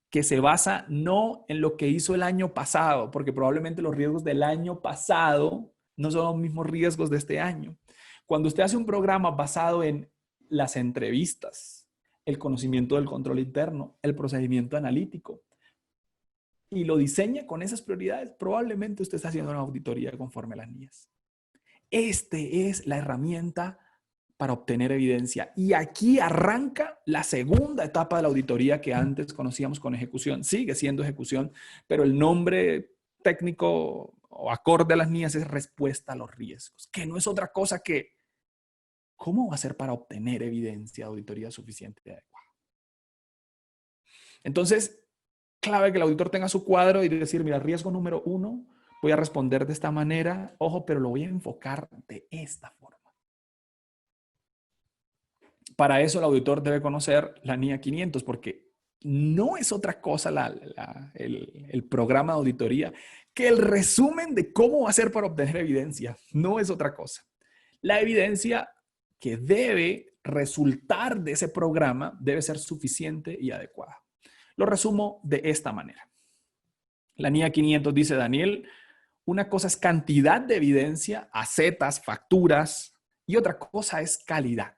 que se basa no en lo que hizo el año pasado, porque probablemente los riesgos del año pasado no son los mismos riesgos de este año. Cuando usted hace un programa basado en las entrevistas, el conocimiento del control interno, el procedimiento analítico, y lo diseña con esas prioridades, probablemente usted está haciendo una auditoría conforme a las NIAs. Este es la herramienta para obtener evidencia. Y aquí arranca la segunda etapa de la auditoría que antes conocíamos con ejecución. Sigue siendo ejecución, pero el nombre técnico o acorde a las NIAs es respuesta a los riesgos, que no es otra cosa que ¿cómo va a ser para obtener evidencia de auditoría suficiente y adecuada? Entonces, clave que el auditor tenga su cuadro y decir, mira, riesgo número 1, voy a responder de esta manera, ojo, pero lo voy a enfocar de esta forma. Para eso el auditor debe conocer la NIA 500 porque no es otra cosa el programa de auditoría que el resumen de cómo hacer para obtener evidencia. No es otra cosa. La evidencia que debe resultar de ese programa debe ser suficiente y adecuada. Lo resumo de esta manera. La NIA 500 dice, Daniel, una cosa es cantidad de evidencia, acetas, facturas, y otra cosa es calidad.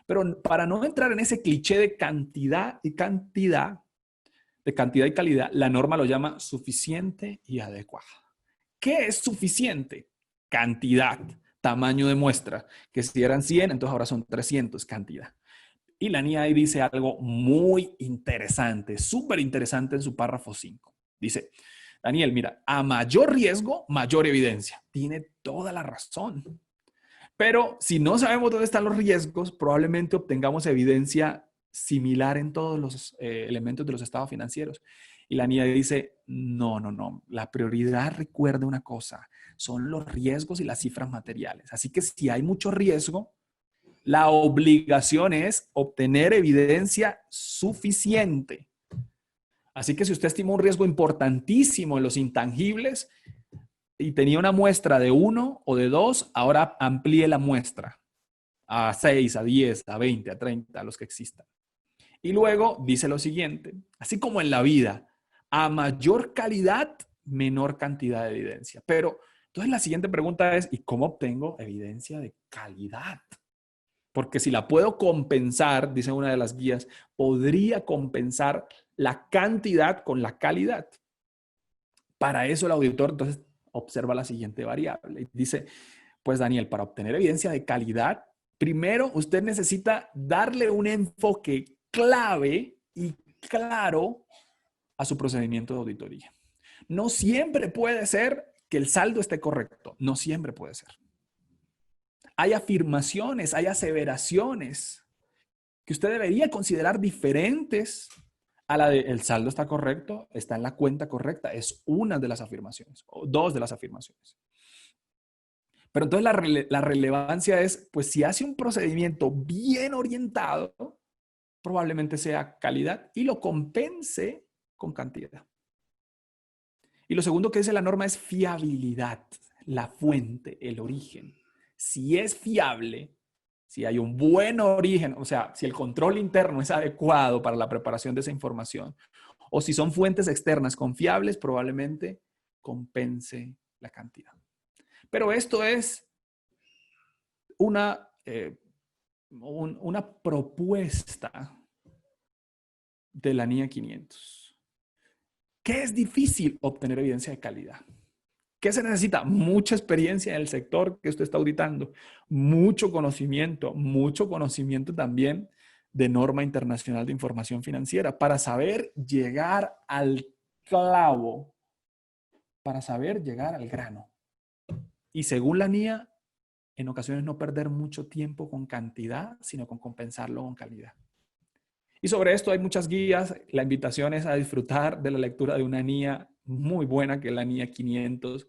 Pero para no entrar en ese cliché de cantidad y calidad, la norma lo llama suficiente y adecuada. ¿Qué es suficiente? Cantidad, tamaño de muestra, que si eran 100, entonces ahora son 300, cantidad. Y la NIA ahí dice algo muy interesante, súper interesante en su párrafo 5. Dice, Daniel, mira, a mayor riesgo, mayor evidencia. Tiene toda la razón. Pero si no sabemos dónde están los riesgos, probablemente obtengamos evidencia similar en todos los elementos de los estados financieros. Y la NIA dice, no. La prioridad, recuerde una cosa, son los riesgos y las cifras materiales. Así que si hay mucho riesgo, la obligación es obtener evidencia suficiente. Así que si usted estima un riesgo importantísimo en los intangibles y tenía una muestra de 1 o de 2, ahora amplíe la muestra a 6, a 10, a 20, a 30, a los que existan. Y luego dice lo siguiente, así como en la vida, a mayor calidad, menor cantidad de evidencia. Pero entonces la siguiente pregunta es, ¿y cómo obtengo evidencia de calidad? Porque si la puedo compensar, dice una de las guías, podría compensar la cantidad con la calidad. Para eso el auditor entonces observa la siguiente variable. Dice, pues Daniel, para obtener evidencia de calidad, primero usted necesita darle un enfoque clave y claro a su procedimiento de auditoría. No siempre puede ser que el saldo esté correcto. No siempre puede ser. Hay afirmaciones, hay aseveraciones que usted debería considerar diferentes a la de el saldo está correcto, está en la cuenta correcta. Es una de las afirmaciones o dos de las afirmaciones. Pero entonces la relevancia es, pues si hace un procedimiento bien orientado, probablemente sea calidad y lo compense con cantidad. Y lo segundo que dice la norma es fiabilidad, la fuente, el origen. Si es fiable, si hay un buen origen, o sea, si el control interno es adecuado para la preparación de esa información, o si son fuentes externas confiables, probablemente compense la cantidad. Pero esto es una propuesta de la NIA 500. ¿Qué es difícil obtener evidencia de calidad? ¿Qué se necesita? Mucha experiencia en el sector que usted está auditando, mucho conocimiento también de norma internacional de información financiera para saber llegar al clavo, para saber llegar al grano. Y según la NIA, en ocasiones no perder mucho tiempo con cantidad, sino con compensarlo con calidad. Y sobre esto hay muchas guías. La invitación es a disfrutar de la lectura de una NIA muy buena, que es la NIA 500.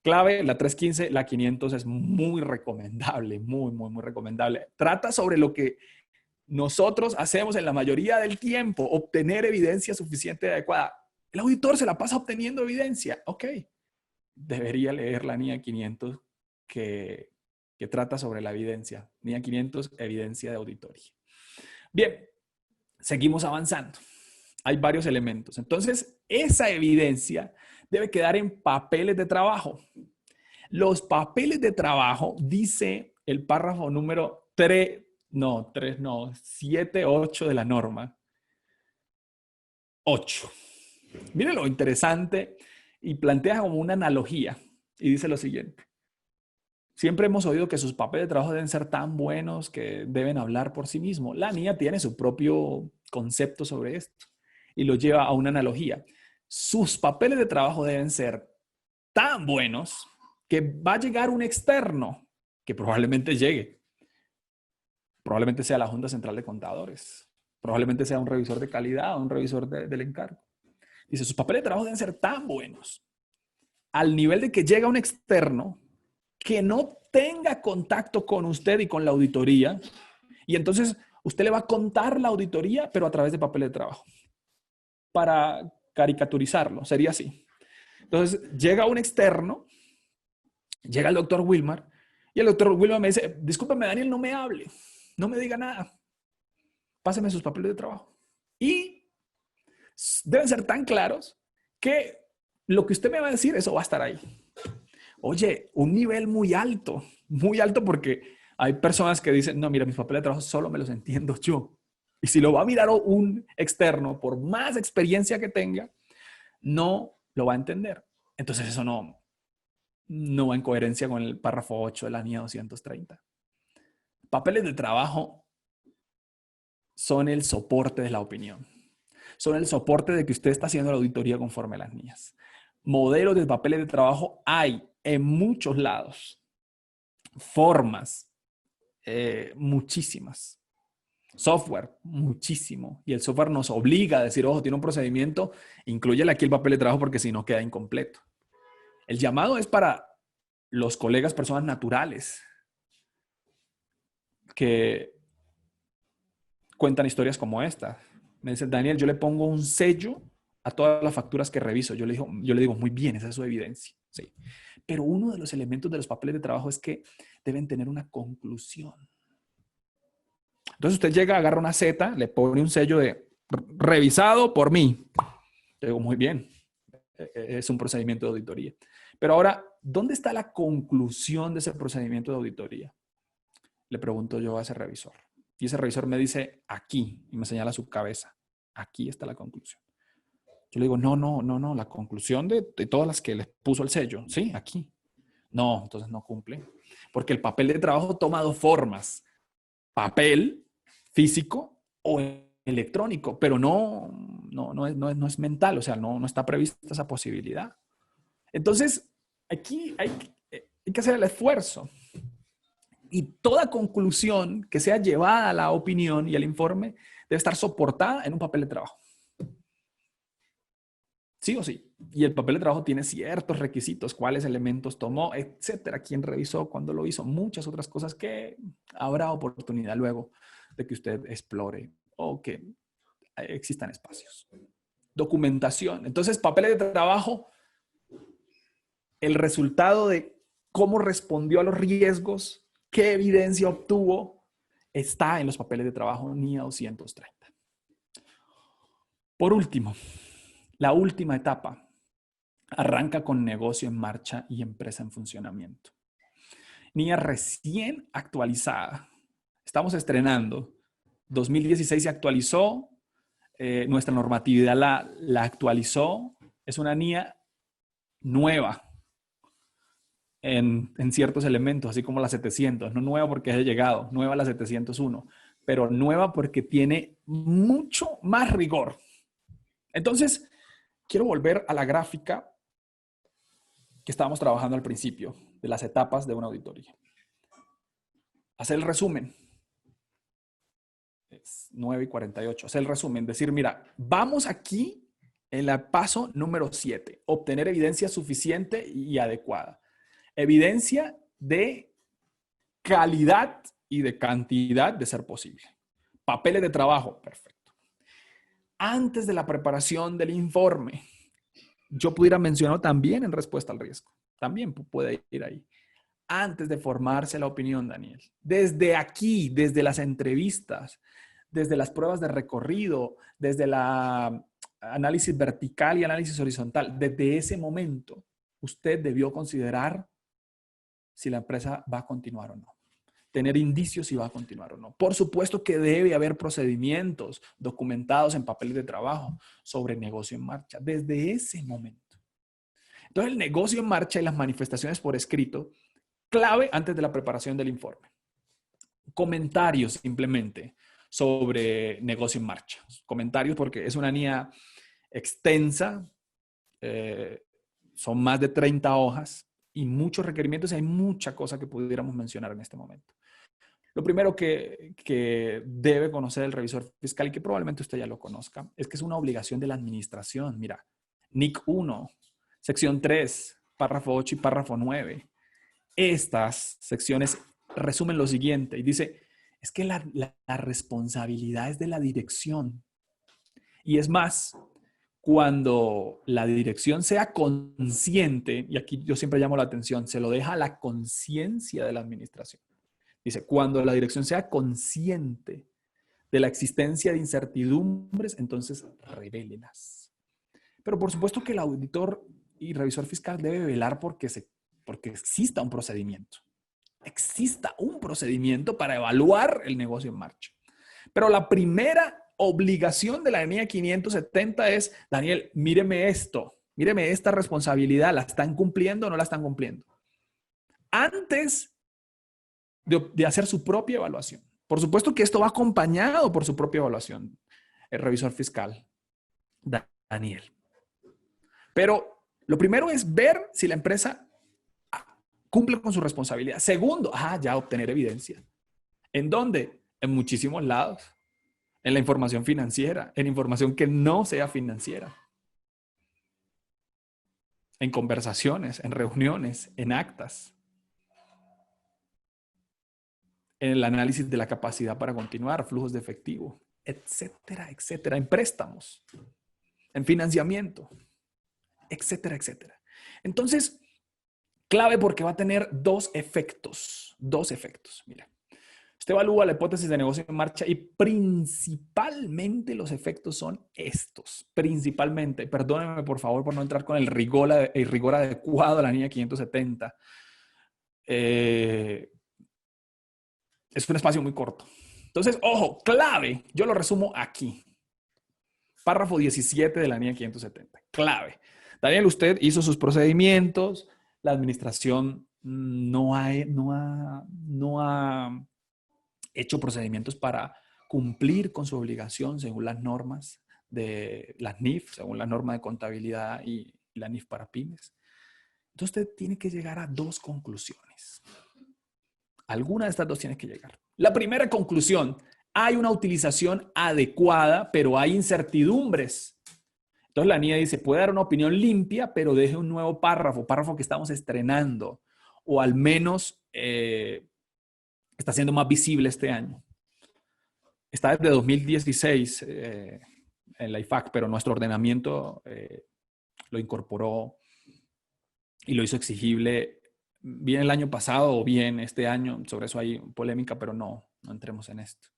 Clave, la 315, la 500 es muy recomendable, muy recomendable. Trata sobre lo que nosotros hacemos en la mayoría del tiempo, obtener evidencia suficiente y adecuada. El auditor se la pasa obteniendo evidencia. Ok, debería leer la NIA 500 que trata sobre la evidencia. NIA 500, evidencia de auditoría. Bien. Seguimos avanzando. Hay varios elementos. Entonces, esa evidencia debe quedar en papeles de trabajo. Los papeles de trabajo, dice el párrafo número 7, 8 de la norma. 8. Miren lo interesante y plantea como una analogía y dice lo siguiente. Siempre hemos oído que sus papeles de trabajo deben ser tan buenos que deben hablar por sí mismos. La NIA tiene su propio concepto sobre esto y lo lleva a una analogía. Sus papeles de trabajo deben ser tan buenos que va a llegar un externo que probablemente llegue. Probablemente sea la Junta Central de Contadores. Probablemente sea un revisor de calidad o un revisor del encargo. Dice, sus papeles de trabajo deben ser tan buenos al nivel de que llega un externo que no tenga contacto con usted y con la auditoría. Y entonces usted le va a contar la auditoría, pero a través de papeles de trabajo. Para caricaturizarlo, sería así. Entonces llega un externo, llega el doctor Wilmar, y el doctor Wilmar me dice, discúlpeme Daniel, no me hable, no me diga nada. Páseme sus papeles de trabajo. Y deben ser tan claros que lo que usted me va a decir, eso va a estar ahí. Oye, un nivel muy alto porque Hay personas que dicen, no, mira, mis papeles de trabajo solo me los entiendo yo. Y si lo va a mirar un externo, por más experiencia que tenga, no lo va a entender. Entonces eso no va en coherencia con el párrafo 8 de la NIA 230. Papeles de trabajo son el soporte de la opinión. Son el soporte de que usted está haciendo la auditoría conforme a las NIAs. Modelos de papeles de trabajo hay en muchos lados. Formas, muchísimas. Software, muchísimo. Y el software nos obliga a decir, ojo, tiene un procedimiento, inclúyele aquí el papel de trabajo porque si no queda incompleto. El llamado es para los colegas, personas naturales, que cuentan historias como esta. Me dice, Daniel, yo le pongo un sello a todas las facturas que reviso. Yo le digo, muy bien, esa es su evidencia. Sí. Pero uno de los elementos de los papeles de trabajo es que deben tener una conclusión. Entonces usted llega, agarra una Z, le pone un sello de revisado por mí. Yo digo, muy bien, es un procedimiento de auditoría. Pero ahora, ¿dónde está la conclusión de ese procedimiento de auditoría? Le pregunto yo a ese revisor. Y ese revisor me dice, aquí, y me señala su cabeza. Aquí está la conclusión. Yo le digo, no, la conclusión de todas las que les puso el sello. Sí, aquí. No, entonces no cumple. Porque el papel de trabajo toma dos formas. Papel físico o electrónico, pero no es mental, o sea, no está prevista esa posibilidad. Entonces, aquí hay que hacer el esfuerzo. Y toda conclusión que sea llevada a la opinión y al informe debe estar soportada en un papel de trabajo. Sí o sí. Y el papel de trabajo tiene ciertos requisitos, cuáles elementos tomó, etcétera, quién revisó, cuándo lo hizo, muchas otras cosas que habrá oportunidad luego de que usted explore o que existan espacios. Documentación. Entonces, papeles de trabajo, el resultado de cómo respondió a los riesgos, qué evidencia obtuvo, está en los papeles de trabajo NIA 230. Por último, la última etapa arranca con negocio en marcha y empresa en funcionamiento. NIA recién actualizada. Estamos estrenando. 2016 se actualizó. Nuestra normatividad la actualizó. Es una NIA nueva en ciertos elementos, así como la 700. No nueva porque es de llegado, nueva la 701, pero nueva porque tiene mucho más rigor. Entonces, quiero volver a la gráfica que estábamos trabajando al principio, de las etapas de una auditoría. Hacer el resumen. Es 9:48. Hacer el resumen. Decir, mira, vamos aquí en el paso número 7. Obtener evidencia suficiente y adecuada. Evidencia de calidad y de cantidad de ser posible. Papeles de trabajo. Perfecto. Antes de la preparación del informe, yo pudiera mencionar también en respuesta al riesgo. También puede ir ahí. Antes de formarse la opinión, Daniel. Desde aquí, desde las entrevistas, desde las pruebas de recorrido, desde el análisis vertical y análisis horizontal, desde ese momento, usted debió considerar si la empresa va a continuar o no. Tener indicios si va a continuar o no. Por supuesto que debe haber procedimientos documentados en papeles de trabajo sobre negocio en marcha, desde ese momento. Entonces, el negocio en marcha y las manifestaciones por escrito, clave antes de la preparación del informe. Comentarios simplemente sobre negocio en marcha. Comentarios porque es una NIA extensa, son más de 30 hojas y muchos requerimientos y hay mucha cosa que pudiéramos mencionar en este momento. Lo primero que debe conocer el revisor fiscal y que probablemente usted ya lo conozca es que es una obligación de la administración. Mira, NIC 1, sección 3, párrafo 8 y párrafo 9. Estas secciones resumen lo siguiente y dice, es que la responsabilidad es de la dirección. Y es más, cuando la dirección sea consciente, y aquí yo siempre llamo la atención, se lo deja a la conciencia de la administración. Dice, cuando la dirección sea consciente de la existencia de incertidumbres, entonces revélelas. Pero por supuesto que el auditor y revisor fiscal debe velar porque exista un procedimiento. exista un procedimiento para evaluar el negocio en marcha. Pero la primera obligación de la NIA 570 es, Daniel, míreme esto, míreme esta responsabilidad, ¿la están cumpliendo o no la están cumpliendo? Antes de hacer su propia evaluación. Por supuesto que esto va acompañado por su propia evaluación, el revisor fiscal, Daniel. Pero lo primero es ver si la empresa cumple con su responsabilidad. Segundo, ya obtener evidencia. ¿En dónde? En muchísimos lados. En la información financiera, en información que no sea financiera. En conversaciones, en reuniones, en actas. En el análisis de la capacidad para continuar, flujos de efectivo, etcétera, etcétera. En préstamos, en financiamiento, etcétera, etcétera. Entonces, clave porque va a tener dos efectos. Mira. Usted evalúa la hipótesis de negocio en marcha y principalmente los efectos son estos. Principalmente, perdónenme por favor por no entrar con el rigor adecuado a la NIA 570. Es un espacio muy corto. Entonces, ojo, clave, yo lo resumo aquí. Párrafo 17 de la NIA 570. Clave. Daniel, usted hizo sus procedimientos, la administración no ha hecho procedimientos para cumplir con su obligación según las normas de las NIF, según la norma de contabilidad y la NIF para pymes. Entonces usted tiene que llegar a dos conclusiones. Alguna de estas dos tiene que llegar. La primera conclusión, hay una utilización adecuada, pero hay incertidumbres. Entonces la NIA dice, puede dar una opinión limpia, pero deje un nuevo párrafo que estamos estrenando, o al menos está siendo más visible este año. Está desde 2016 en la IFAC, pero nuestro ordenamiento lo incorporó y lo hizo exigible bien el año pasado o bien este año. Sobre eso hay polémica, pero no entremos en esto.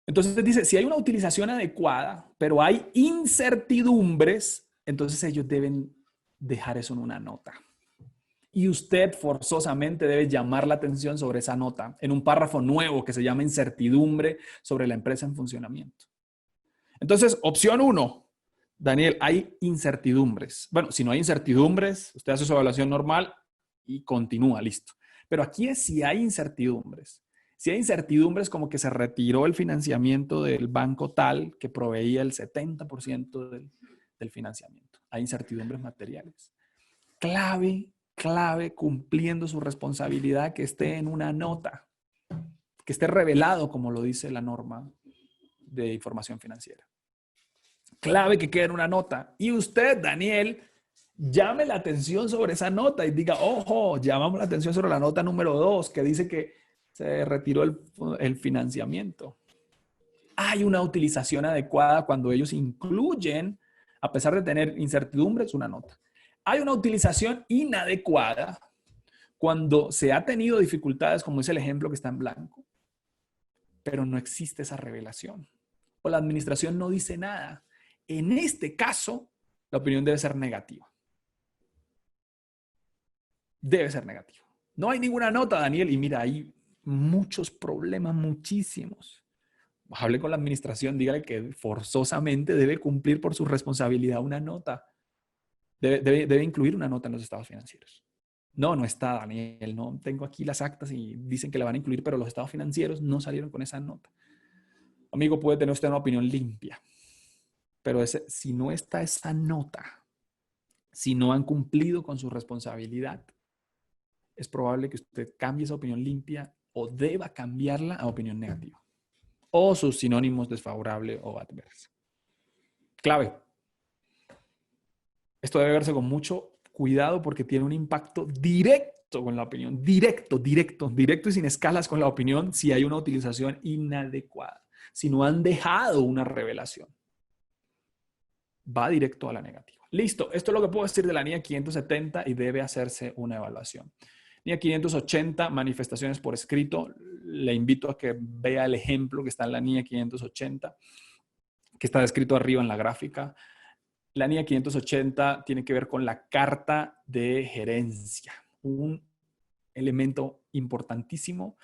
Entonces dice, si hay una utilización adecuada, pero hay incertidumbres, entonces ellos deben dejar eso en una nota. Y usted forzosamente debe llamar la atención sobre esa nota en un párrafo nuevo que se llama incertidumbre sobre la empresa en funcionamiento. Entonces, opción 1, Daniel, hay incertidumbres. Bueno, si no hay incertidumbres, usted hace su evaluación normal y continúa, listo. Pero aquí es si hay incertidumbres. Si hay incertidumbres como que se retiró el financiamiento del banco tal que proveía el 70% del financiamiento. Hay incertidumbres materiales. Clave, cumpliendo su responsabilidad, que esté en una nota, que esté revelado como lo dice la norma de información financiera. Clave que quede en una nota. Y usted, Daniel, llame la atención sobre esa nota y diga, ojo, llamamos la atención sobre la nota número 2 que dice que se retiró el financiamiento. Hay una utilización adecuada cuando ellos incluyen, a pesar de tener incertidumbres, una nota. Hay una utilización inadecuada cuando se ha tenido dificultades, como es el ejemplo que está en blanco, pero no existe esa revelación. O la administración no dice nada. En este caso, la opinión debe ser negativa. Debe ser negativa. No hay ninguna nota, Daniel, y mira, hay muchos problemas, muchísimos. Hable con la administración, dígale que forzosamente debe cumplir por su responsabilidad una nota. Debe incluir una nota en los estados financieros. No está, Daniel. No tengo aquí las actas y dicen que la van a incluir, pero los estados financieros no salieron con esa nota. Amigo, puede tener usted una opinión limpia, pero si no está esa nota, si no han cumplido con su responsabilidad, es probable que usted cambie esa opinión limpia o deba cambiarla a opinión negativa o sus sinónimos desfavorable o adversa. Clave. Esto debe verse con mucho cuidado porque tiene un impacto directo con la opinión. Directo y sin escalas con la opinión si hay una utilización inadecuada. Si no han dejado una revelación. Va directo a la negativa. Listo. Esto es lo que puedo decir de la NIA 570 y debe hacerse una evaluación. NIA 580, manifestaciones por escrito. Le invito a que vea el ejemplo que está en la NIA 580, que está descrito arriba en la gráfica. La NIA 580 tiene que ver con la carta de gerencia, un elemento importantísimo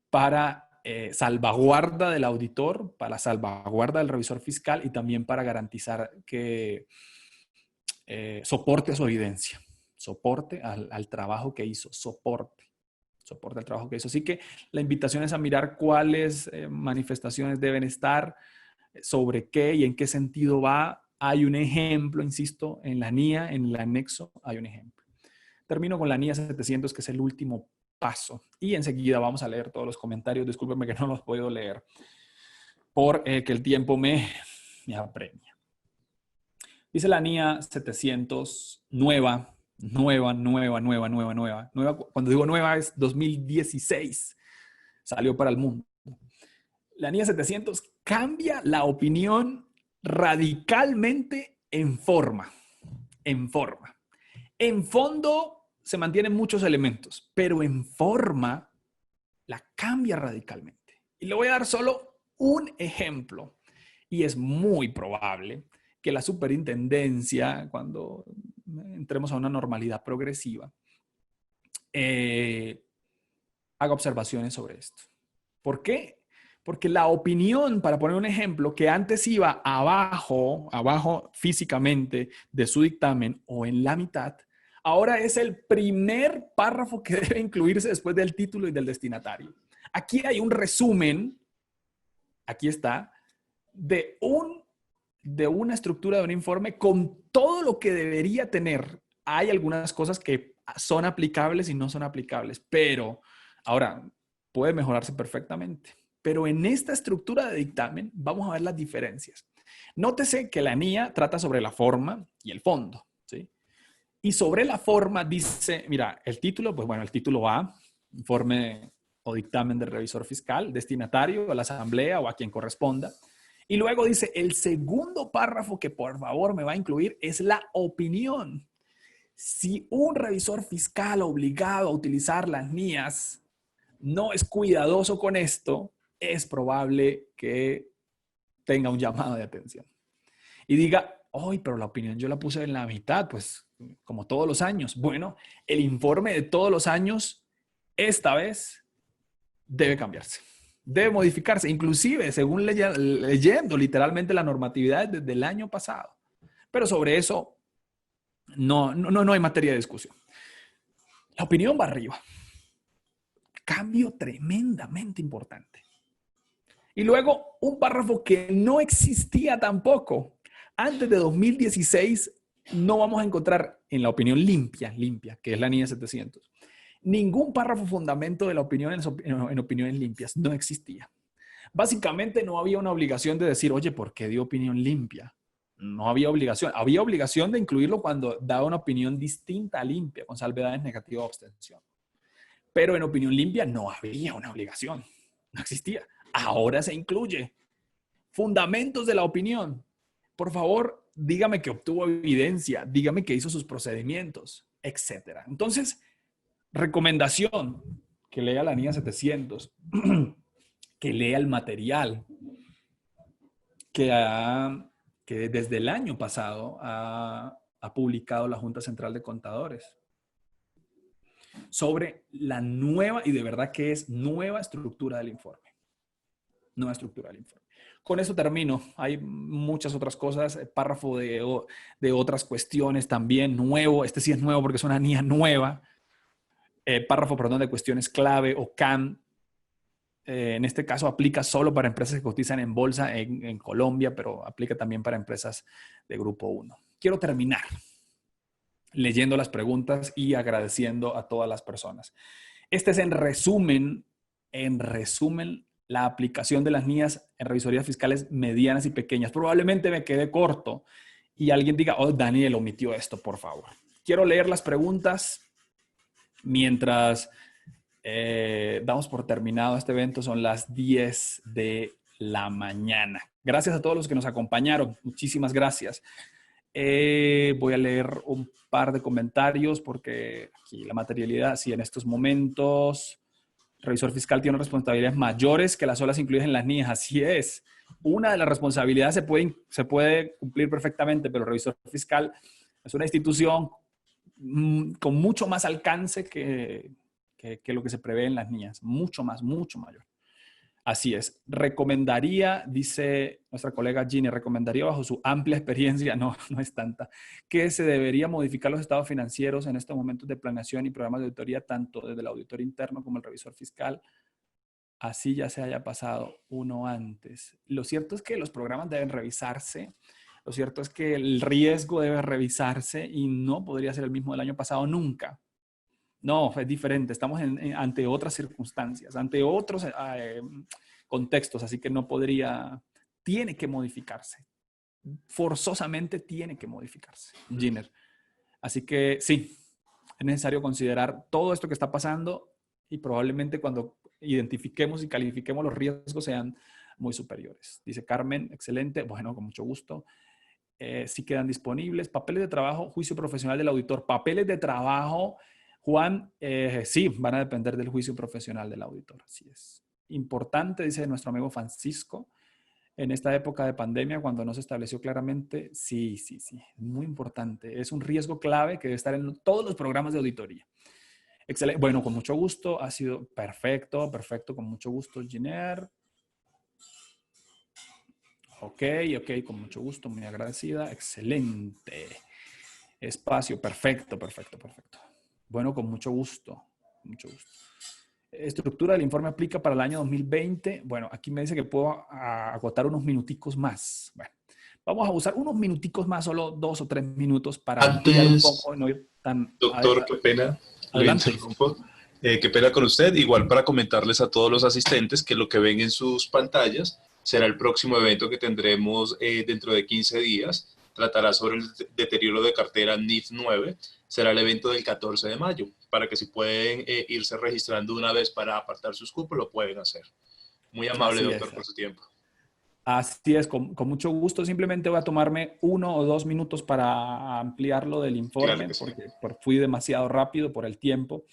para salvaguarda del auditor, para salvaguarda del revisor fiscal y también para garantizar que soporte su evidencia, soporte al trabajo que hizo, soporte al trabajo que hizo. Así que la invitación es a mirar cuáles manifestaciones deben estar, sobre qué y en qué sentido va. Hay un ejemplo, insisto, en la NIA, en el anexo, hay un ejemplo. Termino con la NIA 700, que es el último paso. Y enseguida vamos a leer todos los comentarios. Discúlpenme que no los puedo leer porque el tiempo me apremia. Dice la NIA 700, nueva. Cuando digo nueva es 2016. Salió para el mundo. La NIA 700 cambia la opinión radicalmente en forma. En forma. En fondo se mantienen muchos elementos, pero en forma la cambia radicalmente. Y le voy a dar solo un ejemplo. Y es muy probable que la superintendencia, cuando entremos a una normalidad progresiva, haga observaciones sobre esto. ¿Por qué? Porque la opinión, para poner un ejemplo, que antes iba abajo físicamente de su dictamen o en la mitad, ahora es el primer párrafo que debe incluirse después del título y del destinatario. Aquí hay un resumen, aquí está, de una estructura de un informe con todo lo que debería tener. Hay algunas cosas que son aplicables y no son aplicables, pero ahora puede mejorarse perfectamente. Pero en esta estructura de dictamen vamos a ver las diferencias. Nótese que la NIA trata sobre la forma y el fondo, ¿sí? Y sobre la forma dice, mira, el título, pues bueno, el título A, informe o dictamen del revisor fiscal, destinatario a la asamblea o a quien corresponda. Y luego dice, el segundo párrafo que por favor me va a incluir es la opinión. Si un revisor fiscal obligado a utilizar las NIAs no es cuidadoso con esto, es probable que tenga un llamado de atención. Y diga, ¡ay, pero la opinión yo la puse en la mitad! Pues como todos los años. Bueno, el informe de todos los años, esta vez, debe cambiarse. Debe modificarse, inclusive según leyendo literalmente la normatividad desde el año pasado. Pero sobre eso no hay materia de discusión. La opinión va arriba. Cambio tremendamente importante. Y luego un párrafo que no existía tampoco. Antes de 2016 no vamos a encontrar en la opinión limpia, que es la NIA 700. Ningún párrafo fundamento de la opinión en opiniones limpias. No existía. Básicamente no había una obligación de decir, oye, ¿por qué dio opinión limpia? No había obligación. Había obligación de incluirlo cuando daba una opinión distinta a limpia, con salvedades negativa o abstención. Pero en opinión limpia no había una obligación. No existía. Ahora se incluye. Fundamentos de la opinión. Por favor, dígame que obtuvo evidencia. Dígame que hizo sus procedimientos, etc. Entonces, recomendación, que lea la NIA 700, que lea el material que desde el año pasado ha publicado la Junta Central de Contadores sobre la nueva, y de verdad que es nueva estructura del informe. Nueva estructura del informe. Con eso termino. Hay muchas otras cosas. Párrafo de otras cuestiones también nuevo. Este sí es nuevo porque es una NIA nueva. Párrafo, perdón, de cuestiones clave o CAM. En este caso aplica solo para empresas que cotizan en bolsa en Colombia, pero aplica también para empresas de Grupo 1. Quiero terminar leyendo las preguntas y agradeciendo a todas las personas. Este es en resumen, la aplicación de las NIAs en revisorías fiscales medianas y pequeñas. Probablemente me quede corto y alguien diga, oh, Daniel omitió esto, por favor. Quiero leer las preguntas mientras damos por terminado este evento. Son las 10 de la mañana. Gracias a todos los que nos acompañaron. Muchísimas gracias. Voy a leer un par de comentarios porque aquí la materialidad, sí, en estos momentos el revisor fiscal tiene responsabilidades mayores que las solas incluidas en las NIAs. Así es. Una de las responsabilidades se puede cumplir perfectamente, pero el revisor fiscal es una institución con mucho más alcance que que lo que se prevé en las niñas. Mucho más, mucho mayor. Así es. Recomendaría, dice nuestra colega Ginny, recomendaría bajo su amplia experiencia, no es tanta, que se debería modificar los estados financieros en estos momentos de planeación y programas de auditoría, tanto desde el auditor interno como el revisor fiscal. Así ya se haya pasado uno antes. Lo cierto es que los programas deben revisarse. Lo cierto es que el riesgo debe revisarse y no podría ser el mismo del año pasado nunca. No, es diferente. Estamos ante otras circunstancias, ante otros contextos, así que no podría, tiene que modificarse. Forzosamente tiene que modificarse, Giner. Así que sí, es necesario considerar todo esto que está pasando y probablemente cuando identifiquemos y califiquemos los riesgos sean muy superiores. Dice Carmen, excelente, bueno, con mucho gusto. Sí quedan disponibles. Papeles de trabajo, juicio profesional del auditor. Papeles de trabajo, Juan, sí, van a depender del juicio profesional del auditor. Así es. Importante, dice nuestro amigo Francisco, en esta época de pandemia, cuando no se estableció claramente, sí, muy importante. Es un riesgo clave que debe estar en todos los programas de auditoría. Excelente. Bueno, con mucho gusto. Ha sido perfecto, con mucho gusto, Giner. Ok, con mucho gusto, muy agradecida. Excelente. Espacio, perfecto. Bueno, con mucho gusto, Estructura del informe aplica para el año 2020. Bueno, aquí me dice que puedo agotar unos minuticos más. Bueno, vamos a usar unos minuticos más, solo 2 o 3 minutos para ampliar un poco y no ir tan... Doctor, qué pena, adelante. le interrumpo. Qué pena con usted. Igual para comentarles a todos los asistentes que lo que ven en sus pantallas será el próximo evento que tendremos dentro de 15 días. Tratará sobre el deterioro de cartera NIF 9. Será el evento del 14 de mayo. Para que si pueden irse registrando una vez para apartar sus cupos, lo pueden hacer. Muy amable, Así doctor, es. por su tiempo. Así es, con mucho gusto. Simplemente voy a tomarme 1 o 2 minutos para ampliarlo del informe, Claro que sí. porque fui demasiado rápido por el tiempo.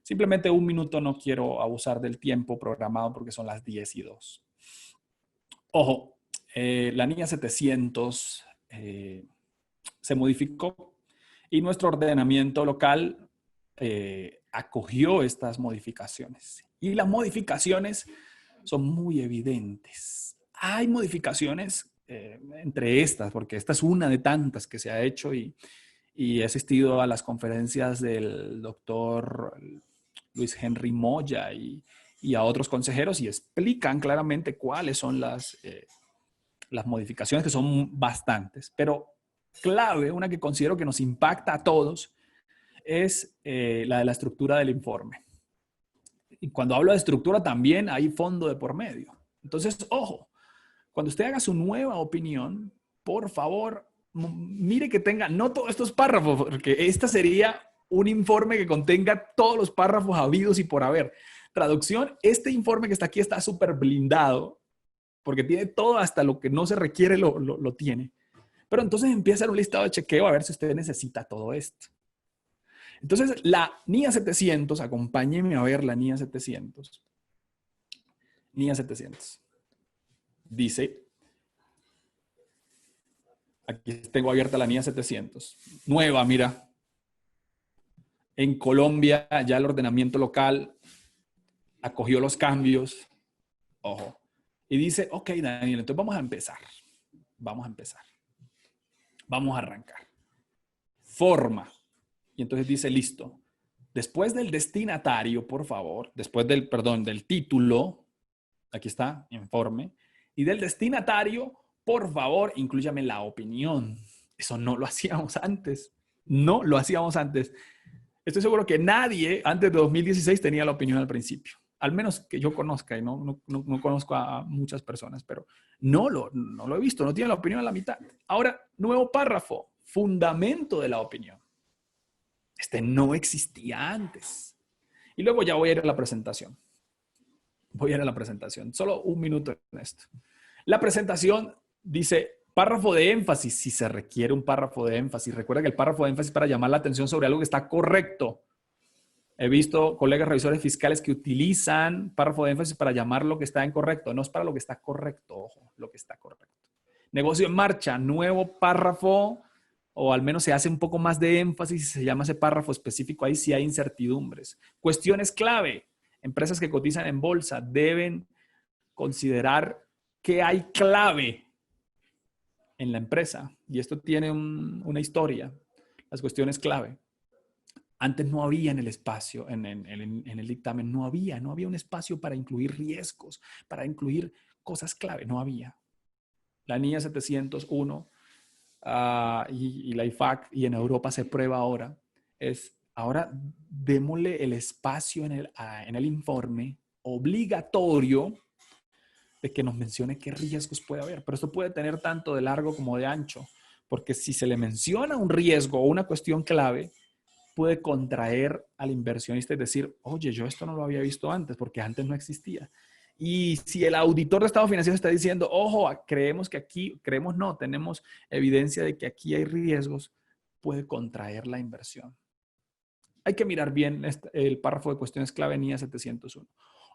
Simplemente 1 minuto, no quiero abusar del tiempo programado porque son las 10:02. Ojo, la NIA 700 se modificó y nuestro ordenamiento local acogió estas modificaciones. Y las modificaciones son muy evidentes. Hay modificaciones entre estas, porque esta es una de tantas que se ha hecho y he asistido a las conferencias del doctor Luis Henry Moya y a otros consejeros y explican claramente cuáles son las modificaciones, que son bastantes. Pero clave, una que considero que nos impacta a todos, es la de la estructura del informe. Y cuando hablo de estructura también hay fondo de por medio. Entonces, ojo, cuando usted haga su nueva opinión, por favor, mire que tenga no todos estos párrafos, porque esta sería un informe que contenga todos los párrafos habidos y por haber. Traducción, este informe que está aquí está súper blindado, porque tiene todo, hasta lo que no se requiere lo tiene. Pero entonces empieza a hacer un listado de chequeo a ver si usted necesita todo esto. Entonces, la NIA 700, acompáñenme a ver la NIA 700. NIA 700. Dice, aquí tengo abierta la NIA 700. Nueva, mira. En Colombia ya el ordenamiento local acogió los cambios. Ojo. Y dice, ok, Daniel, entonces vamos a empezar. Vamos a arrancar. Forma. Y entonces dice, listo. Después del destinatario, por favor, después del título, aquí está, informe, y del destinatario, por favor, inclúyame la opinión. Eso no lo hacíamos antes. No lo hacíamos antes. Estoy seguro que nadie antes de 2016 tenía la opinión al principio. Al menos que yo conozca, y no conozco a muchas personas, pero no lo he visto, no tiene la opinión a la mitad. Ahora, nuevo párrafo, fundamento de la opinión. Este no existía antes. Y luego ya voy a ir a la presentación. Solo 1 minuto en esto. La presentación dice párrafo de énfasis, si se requiere un párrafo de énfasis. Recuerda que el párrafo de énfasis es para llamar la atención sobre algo que está correcto. He visto colegas revisores fiscales que utilizan párrafo de énfasis para llamar lo que está incorrecto. No es para lo que está correcto, ojo, lo que está correcto. Negocio en marcha, nuevo párrafo o al menos se hace un poco más de énfasis y se llama ese párrafo específico, ahí sí hay incertidumbres. Cuestiones clave. Empresas que cotizan en bolsa deben considerar que hay clave en la empresa. Y esto tiene una historia. Las cuestiones clave. Antes no había en el espacio, en el dictamen, no había un espacio para incluir riesgos, para incluir cosas clave, no había. La NIA 701 y la IFAC, y en Europa se prueba ahora, ahora démosle el espacio en el informe obligatorio de que nos mencione qué riesgos puede haber. Pero esto puede tener tanto de largo como de ancho, porque si se le menciona un riesgo o una cuestión clave, puede contraer al inversionista y decir, oye, yo esto no lo había visto antes, porque antes no existía. Y si el auditor de estado financiero está diciendo, ojo, creemos no, tenemos evidencia de que aquí hay riesgos, puede contraer la inversión. Hay que mirar bien el párrafo de cuestiones clave en NIA 701.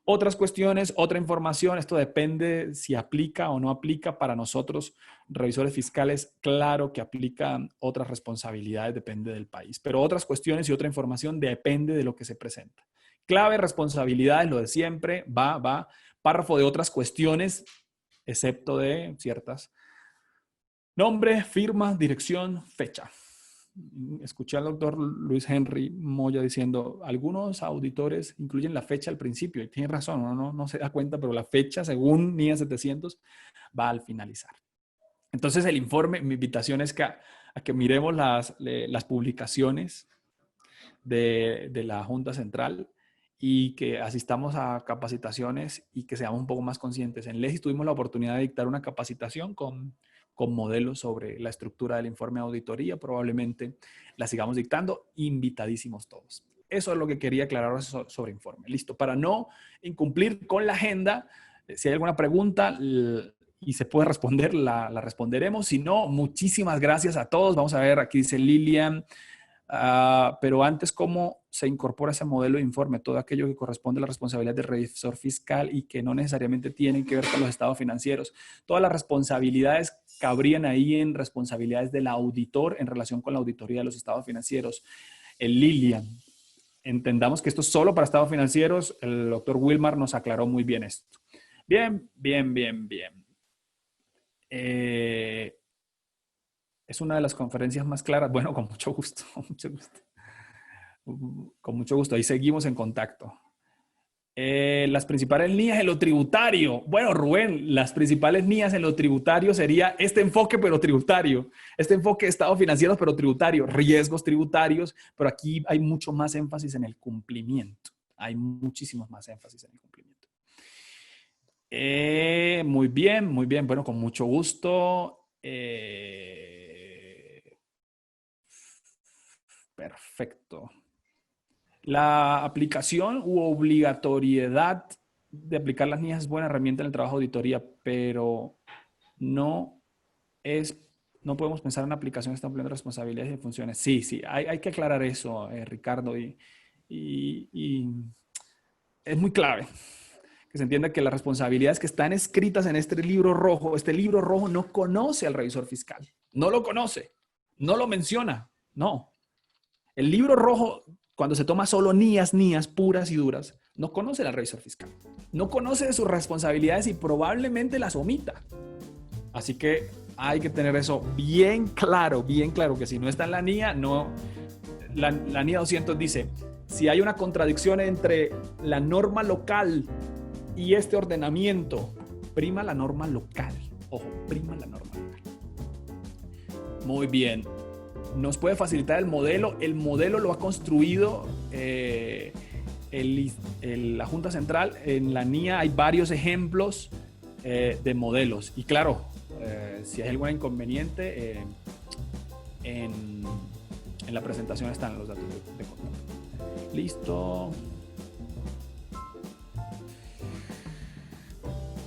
Otras cuestiones, otra información, esto depende si aplica o no aplica para nosotros, revisores fiscales, claro que aplican otras responsabilidades, depende del país, pero otras cuestiones y otra información depende de lo que se presenta. Clave, responsabilidades, lo de siempre, va. Párrafo de otras cuestiones, excepto de ciertas. Nombre, firma, dirección, fecha. Escuché al doctor Luis Henry Moya diciendo, algunos auditores incluyen la fecha al principio, y tiene razón, uno no se da cuenta, pero la fecha, según NIA 700, va al finalizar. Entonces el informe, mi invitación es a que miremos las publicaciones de la Junta Central y que asistamos a capacitaciones y que seamos un poco más conscientes. En LEGIS tuvimos la oportunidad de dictar una capacitación con modelos sobre la estructura del informe de auditoría. Probablemente la sigamos dictando. Invitadísimos todos. Eso es lo que quería aclarar sobre informe. Listo. Para no incumplir con la agenda, si hay alguna pregunta y se puede responder, la responderemos. Si no, muchísimas gracias a todos. Vamos a ver, aquí dice Lilian. Pero antes, ¿cómo se incorpora ese modelo de informe? Todo aquello que corresponde a la responsabilidad del revisor fiscal y que no necesariamente tienen que ver con los estados financieros. Todas las responsabilidades cabrían ahí en responsabilidades del auditor en relación con la auditoría de los estados financieros. Lilian, entendamos que esto es solo para estados financieros. El doctor Wilmar nos aclaró muy bien esto. Bien. Es una de las conferencias más claras. Bueno, con mucho gusto. Con mucho gusto. Ahí seguimos en contacto. Las principales líneas en lo tributario. Bueno, Rubén, las principales líneas en lo tributario sería este enfoque, pero tributario. Este enfoque de estados financieros, pero tributario. Riesgos tributarios, pero aquí hay mucho más énfasis en el cumplimiento. Hay muchísimos más énfasis en el cumplimiento. Muy bien. Bueno, con mucho gusto. Perfecto. La aplicación u obligatoriedad de aplicar las líneas es buena herramienta en el trabajo de auditoría, pero no podemos pensar en una aplicación que está cumpliendo responsabilidades y funciones. Sí, hay que aclarar eso, Ricardo, y es muy clave que se entienda que las responsabilidades que están escritas en este libro rojo no conoce al revisor fiscal, no lo conoce, no lo menciona, no. El libro rojo, cuando se toma solo nías puras y duras, no conoce al revisor fiscal. No conoce de sus responsabilidades y probablemente las omita. Así que hay que tener eso bien claro, que si no está en la NIA, no. La NIA 200 dice, si hay una contradicción entre la norma local y este ordenamiento, prima la norma local. Ojo, prima la norma local. Muy bien. Nos puede facilitar el modelo. El modelo lo ha construido la Junta Central. En la NIA hay varios ejemplos de modelos. Y claro, si hay algún inconveniente, en la presentación están los datos de contacto. Listo.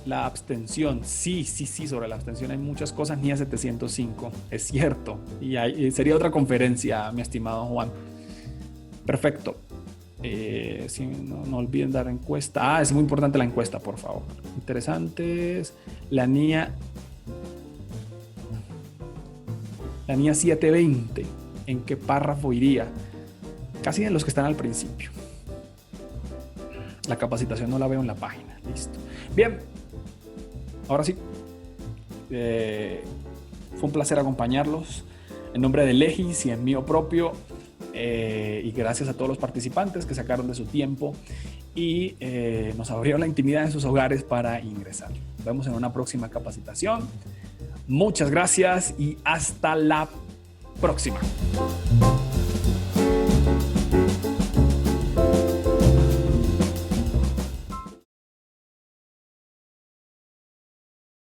La abstención, sí, sobre la abstención hay muchas cosas, NIA 705, es cierto, y sería otra conferencia, mi estimado Juan. Perfecto. Sí, no olviden dar encuesta. Es muy importante la encuesta, por favor. Interesantes. La NIA La NIA 720, ¿en qué párrafo iría? Casi en los que están al principio. La capacitación no la veo en la página. Listo. Bien. Ahora sí. Fue un placer acompañarlos. En nombre de Legis y en mío propio. Y gracias a todos los participantes que sacaron de su tiempo y nos abrieron la intimidad en sus hogares para ingresar. Nos vemos en una próxima capacitación. Muchas gracias y hasta la próxima.